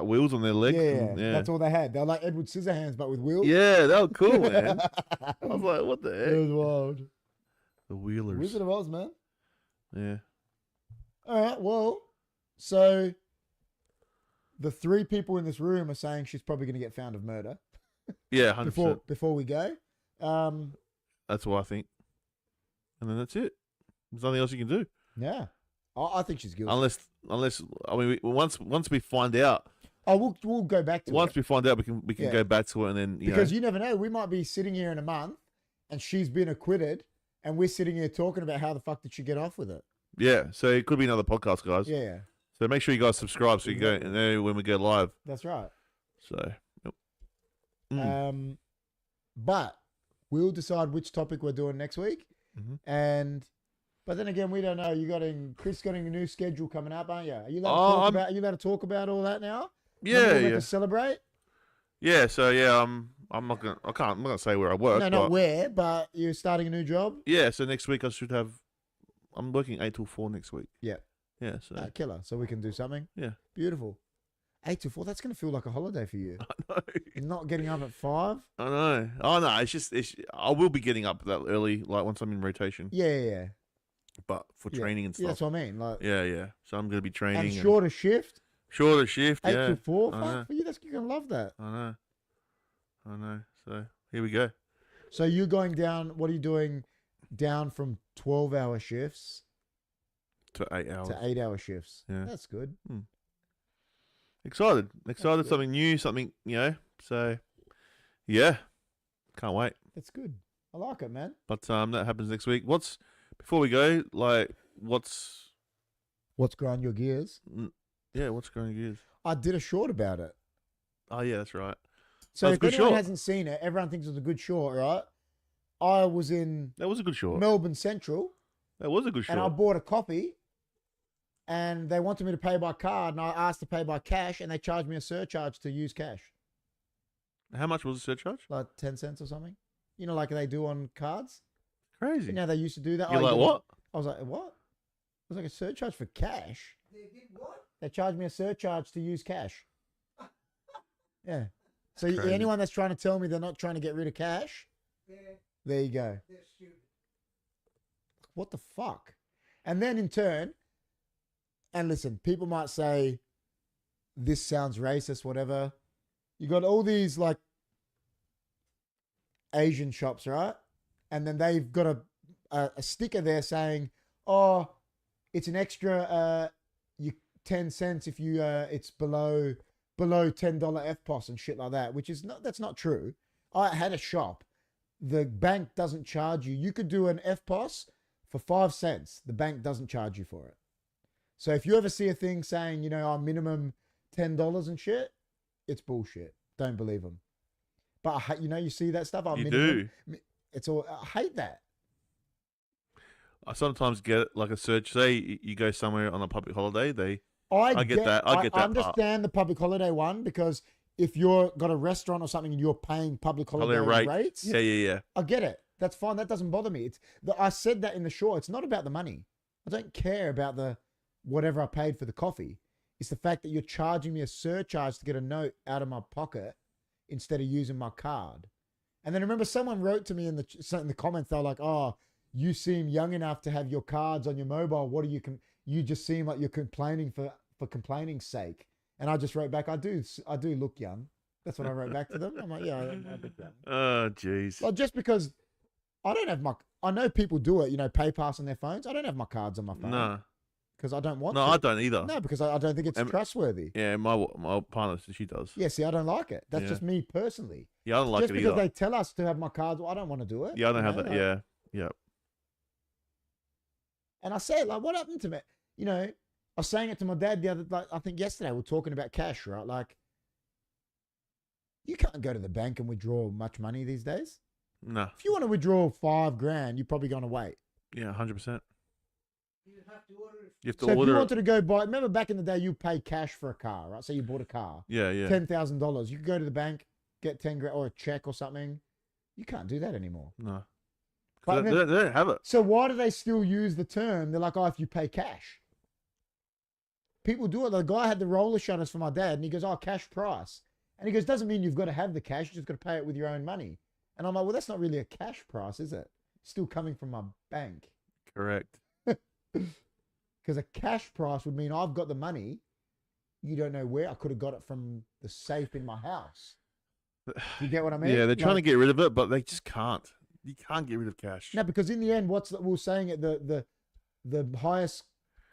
back. wheels on their legs. Yeah, and- yeah. that's all they had. They were like Edward Scissorhands, but with wheels. Yeah, that was cool, man. I was like, what the It heck? was wild. The Wheelers. Wizard of Oz, man. Yeah. All right, well, so the 3 people in this room are saying she's probably going to get found of murder Yeah, 100%. before we go. That's what I think. And then that's it. There's nothing else you can do. Yeah, I think she's guilty. Unless I mean, once we find out, Oh, we'll go back to once it we find out, we can Yeah. go back to it, and then because you never know. We might be sitting here in a month, and she's been acquitted, and we're sitting here talking about how the fuck did she get off with it? yeah. So it could be another podcast, guys. Yeah, So make sure you guys subscribe so you go and know when we go live. that's right. So. Yep. Mm. But we'll decide which topic we're doing next week, Mhm. But then again, we don't know. Chris got a new schedule coming up, aren't you? Are you allowed to Oh, talk I'm- about? Are you allowed to talk about all that now? Yeah, Remember we're meant yeah, to celebrate. yeah. So yeah, I'm not gonna say where I work. No, but not where, but you're starting a new job. Yeah. So next week I should have. I'm working 8 till 4 next week. Yeah. Yeah. So. Killer. So we can do something. Yeah. Beautiful. 8 to 4. That's going to feel like a holiday for you. I know. You're not getting up at 5. I know. Oh no, it's just I will be getting up that early, like once I'm in rotation. Yeah. But for Yeah. training and Yeah, stuff. that's what I mean. Like, Yeah. So I'm gonna be training. and shorter shift. Shorter shift. 8 Yeah. to 4. I Fuck know. for you. You're going to love that. I know. So here we go. So you're going down. What are you doing? Down from 12-hour shifts To 8 hours. to 8-hour shifts. Yeah. That's good. Excited. good. Something new. Something So yeah, can't wait. That's good. I like it, man. But that happens next week. Before we go? What's What's grind your gears? what's going gears? I did a short about it. Oh yeah, that's right. So That was a if good anyone short. hasn't seen it, everyone thinks it was a good short, right? I was in That was a good short. Melbourne Central, That was a good short. and I bought a copy, and they wanted me to pay by card, and I asked to pay by cash, and they charged me a surcharge to use cash, How much was the surcharge? like 10 cents or something. You know, like they do on cards. Crazy. You know, they used to do that. You're Oh, like, yeah. what? I was like, what? It was like a surcharge for cash. They did what? They charged me a surcharge to use cash. Yeah. So Crazy. anyone that's trying to tell me they're not trying to get rid of cash, there you go. They're stupid. What the fuck? And then in turn, and listen, people might say, this sounds racist, whatever. You got all these like Asian shops, right? And then they've got a sticker there saying, oh, it's an extra 10 cents if you it's below $10 FPOS and shit like that, which is that's not true. I had a shop. The bank doesn't charge you. You could do an FPOS for 5 cents. The bank doesn't charge you for it. So if you ever see a thing saying, minimum $10 and shit, it's bullshit. Don't believe them. But you see that stuff. You do. It's all. I hate that. I sometimes get like a search. Say you go somewhere on a public holiday, I get that. I get that. I understand the public holiday one, because if you're got a restaurant or something and you're paying public holiday rates, yeah, I get it. That's fine. That doesn't bother me. I said that in the short. It's not about the money. I don't care about the whatever I paid for the coffee. It's the fact that you're charging me a surcharge to get a note out of my pocket instead of using my card. And then I remember someone wrote to me in the comments. They were like, "Oh, you seem young enough to have your cards on your mobile. What do you just seem like you're complaining for complaining's sake." And I just wrote back, I do look young. That's what I wrote back to them. I'm like, yeah, I look young. Oh, jeez. Well, just because I don't have I know people do it, PayPass on their phones. I don't have my cards on my phone. No. Because I don't want to. No, I don't either. No, because I don't think it's trustworthy. Yeah, my partner, she does. Yeah, see, I don't like it. That's just me personally. Yeah, I don't like it either. Just because they tell us to have my cards, well, I don't want to do it. Yeah, I don't have that. Yeah, yeah. And I said, like, what happened to me? I was saying it to my dad I think yesterday, we were talking about cash, right? Like, you can't go to the bank and withdraw much money these days. No. If you want to withdraw $5,000, you're probably going to wait. Yeah, 100%. You have to order it. You have to So order. if you wanted to go buy, remember back in the day, you pay cash for a car, right? So you bought a car. Yeah, yeah. $10,000. You could go to the bank, get $10,000 or a check or something. You can't do that anymore. No. But They don't have it. So why do they still use the term? They're like, oh, if you pay cash. People do it. The guy had the roller shutters for my dad, and he goes, oh, cash price. And he goes, doesn't mean you've got to have the cash. You just got to pay it with your own money. And I'm like, well, that's not really a cash price, is it? Still coming from my bank. Correct. Because a cash price would mean I've got the money. You don't know where. I could have got it from the safe in my house. You get what I mean? Yeah, they're trying to get rid of it, but they just can't. You can't get rid of cash. No, because in the end, we were saying it, the highest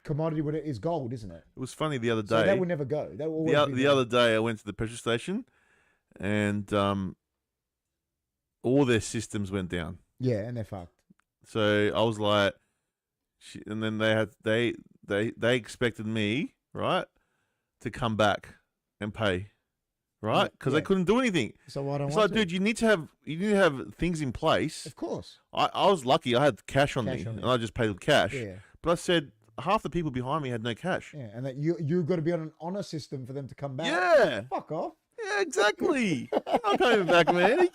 commodity is gold, isn't it? It was funny the other day. So that would never go. That will always be the other day, I went to the petrol station, and all their systems went down. Yeah, and they're fucked. So I was like, and then they expected me, right, to come back and pay, right, because they couldn't do anything. So why don't? It's like, dude, you need to have things in place. Of course. I was lucky; I had cash on me, and I just paid with cash. Yeah. But I said half the people behind me had no cash. Yeah, and that you've got to be on an honor system for them to come back. Yeah. Fuck off. Yeah, exactly. I'm coming back, man.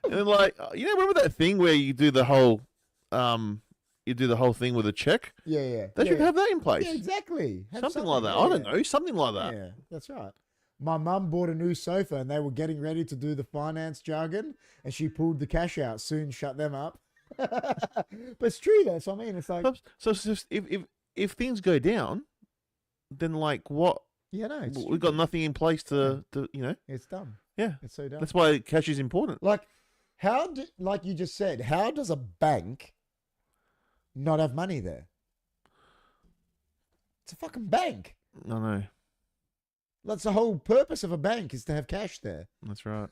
And then, like, remember that thing where you do the whole thing with a check? Yeah. They should have that in place. Yeah, exactly. Something like that. I don't know. Something like that. Yeah, that's right. My mum bought a new sofa and they were getting ready to do the finance jargon and she pulled the cash out, soon shut them up. But it's true though. So I mean, it's like... So if things go down, then like what? Yeah, no. We've got nothing in place to. It's done. Yeah. It's so done. That's why cash is important. Like, like you just said, how does a bank not have money there? It's a fucking bank. I know. That's the whole purpose of a bank, is to have cash there. That's right.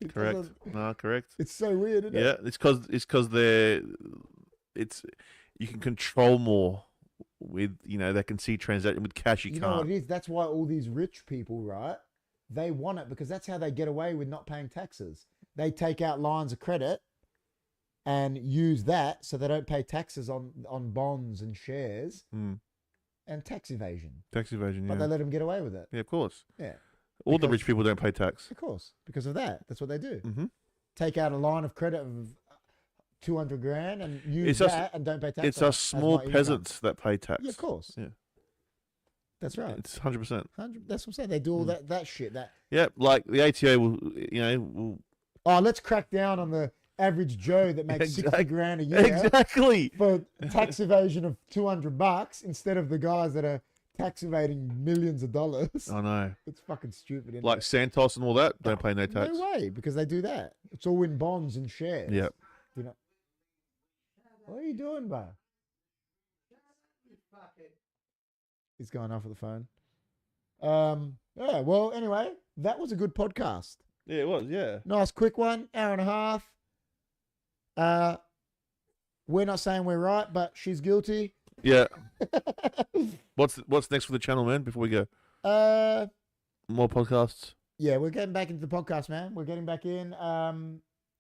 Correct. No, correct. It's so weird, isn't it? Yeah, it's because you can control more with, they can see transaction with cash. You know can't. what it is? That's why all these rich people, right? They want it because that's how they get away with not paying taxes. They take out lines of credit and use that so they don't pay taxes on bonds and shares and tax evasion. Tax evasion, yeah. But they let them get away with it. Yeah, of course. Yeah. All the rich people don't pay tax. Of course, because of that. That's what they do. Mm-hmm. Take out a line of credit of $200,000 and use that and don't pay tax. It's us small peasants that pay tax. Yeah, of course. Yeah. That's right. It's 100%. That's what I'm saying. They do all that shit. Yeah, like the ATO will. Oh, let's crack down on the average Joe that makes 60 grand a year Exactly. for tax evasion of $200 instead of the guys that are tax evading millions of dollars. I know. It's fucking stupid. Isn't Like it? Santos and all that don't pay no tax. No way, because they do that. It's all in bonds and shares. Yeah. You know. What are you doing, bro? He's going off of the phone. Yeah. Well, anyway, that was a good podcast. Yeah, it was. Yeah. Nice quick one, hour and a half. We're not saying we're right, but she's guilty. Yeah. What's next for the channel, man? Before we go, more podcasts. Yeah, we're getting back into the podcast, man. We're getting back in.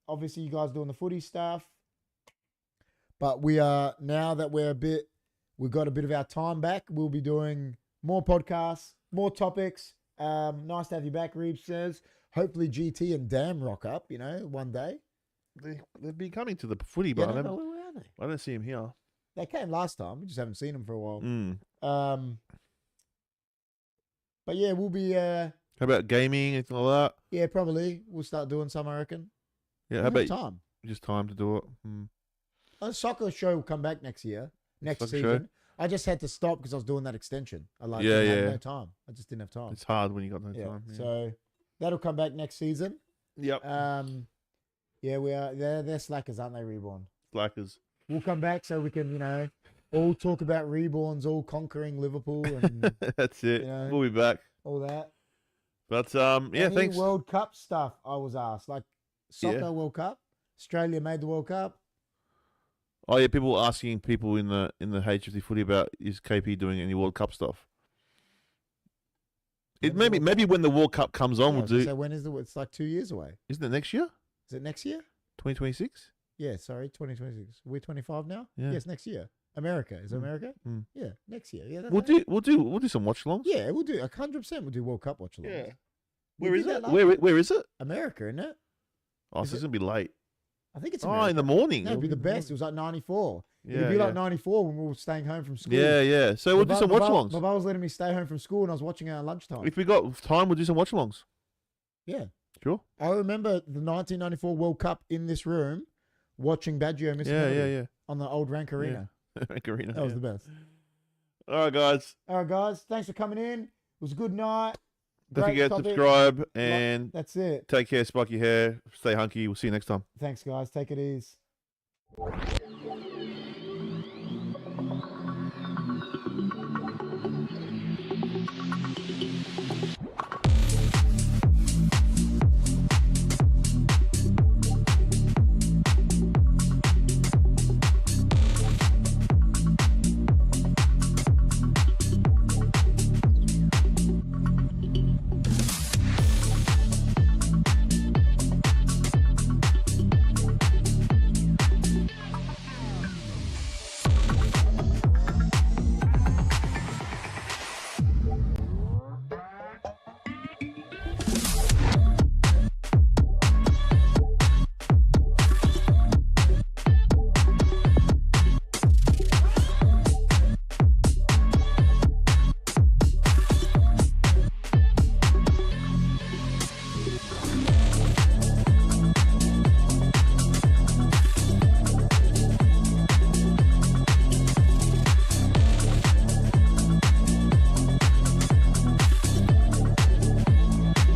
Obviously, you guys doing the footy stuff, but we are now that we've got a bit of our time back. We'll be doing more podcasts, more topics. Nice to have you back, Reeves says. Hopefully, GT and Dam rock up. One day. They've been coming to the footy, but Where are they? I don't see him here. They came last time. We just haven't seen them for a while. But yeah, we'll be. How about gaming, anything like that? Yeah, probably we'll start doing some. I reckon. Yeah, how about time? Just time to do it. A soccer show will come back next year, next Soccer season. show? I just had to stop because I was doing that extension. I Yeah, didn't have yeah. no time. I just didn't have time. It's hard when you got no Yeah. time. Yeah. So that'll come back next season. Yep. Yeah, we are. They're slackers, aren't they? Reborn. Slackers. We'll come back so we can, all talk about Reborns, all conquering Liverpool and That's it. We'll be back. all that. But yeah, Any thanks. World Cup stuff, I was asked, like soccer World Cup. Australia made the World Cup. Oh yeah, people asking people in the HFD footy about is KP doing any World Cup stuff. Maybe when the World Cup comes on, we'll do. So when is it's like 2 years away? Isn't it next year? Is it next year? 2026. Yeah, sorry, 2026. We're 25 now. Yeah. Yes, next year. America is it America? Mm. Yeah, next year. Yeah, We'll do some watch alongs. Yeah, we'll do 100%. We'll do World Cup watch alongs. Yeah. We Where did is that it? last Where is it? America, isn't it? Oh, so it's gonna be late. I think it's Oh, America. in the morning. No, it'd be the best. It was like 94. Yeah, It'd be yeah. like 94 when we were staying home from school. Yeah, yeah. So we'll do some watch alongs. My was letting me stay home from school and I was watching it at lunchtime. If we got time, we'll do some watch alongs. Yeah. Sure. I remember the 1994 World Cup in this room watching Baggio miss Yeah. on the old Rank Arena. Rank Arena. That was the best. All right, guys. All right, guys. Thanks for coming in. It was a good night. Don't Great forget to topic. subscribe and That's it. take care. Spike your hair. Stay hunky. We'll see you next time. Thanks, guys. Take it easy.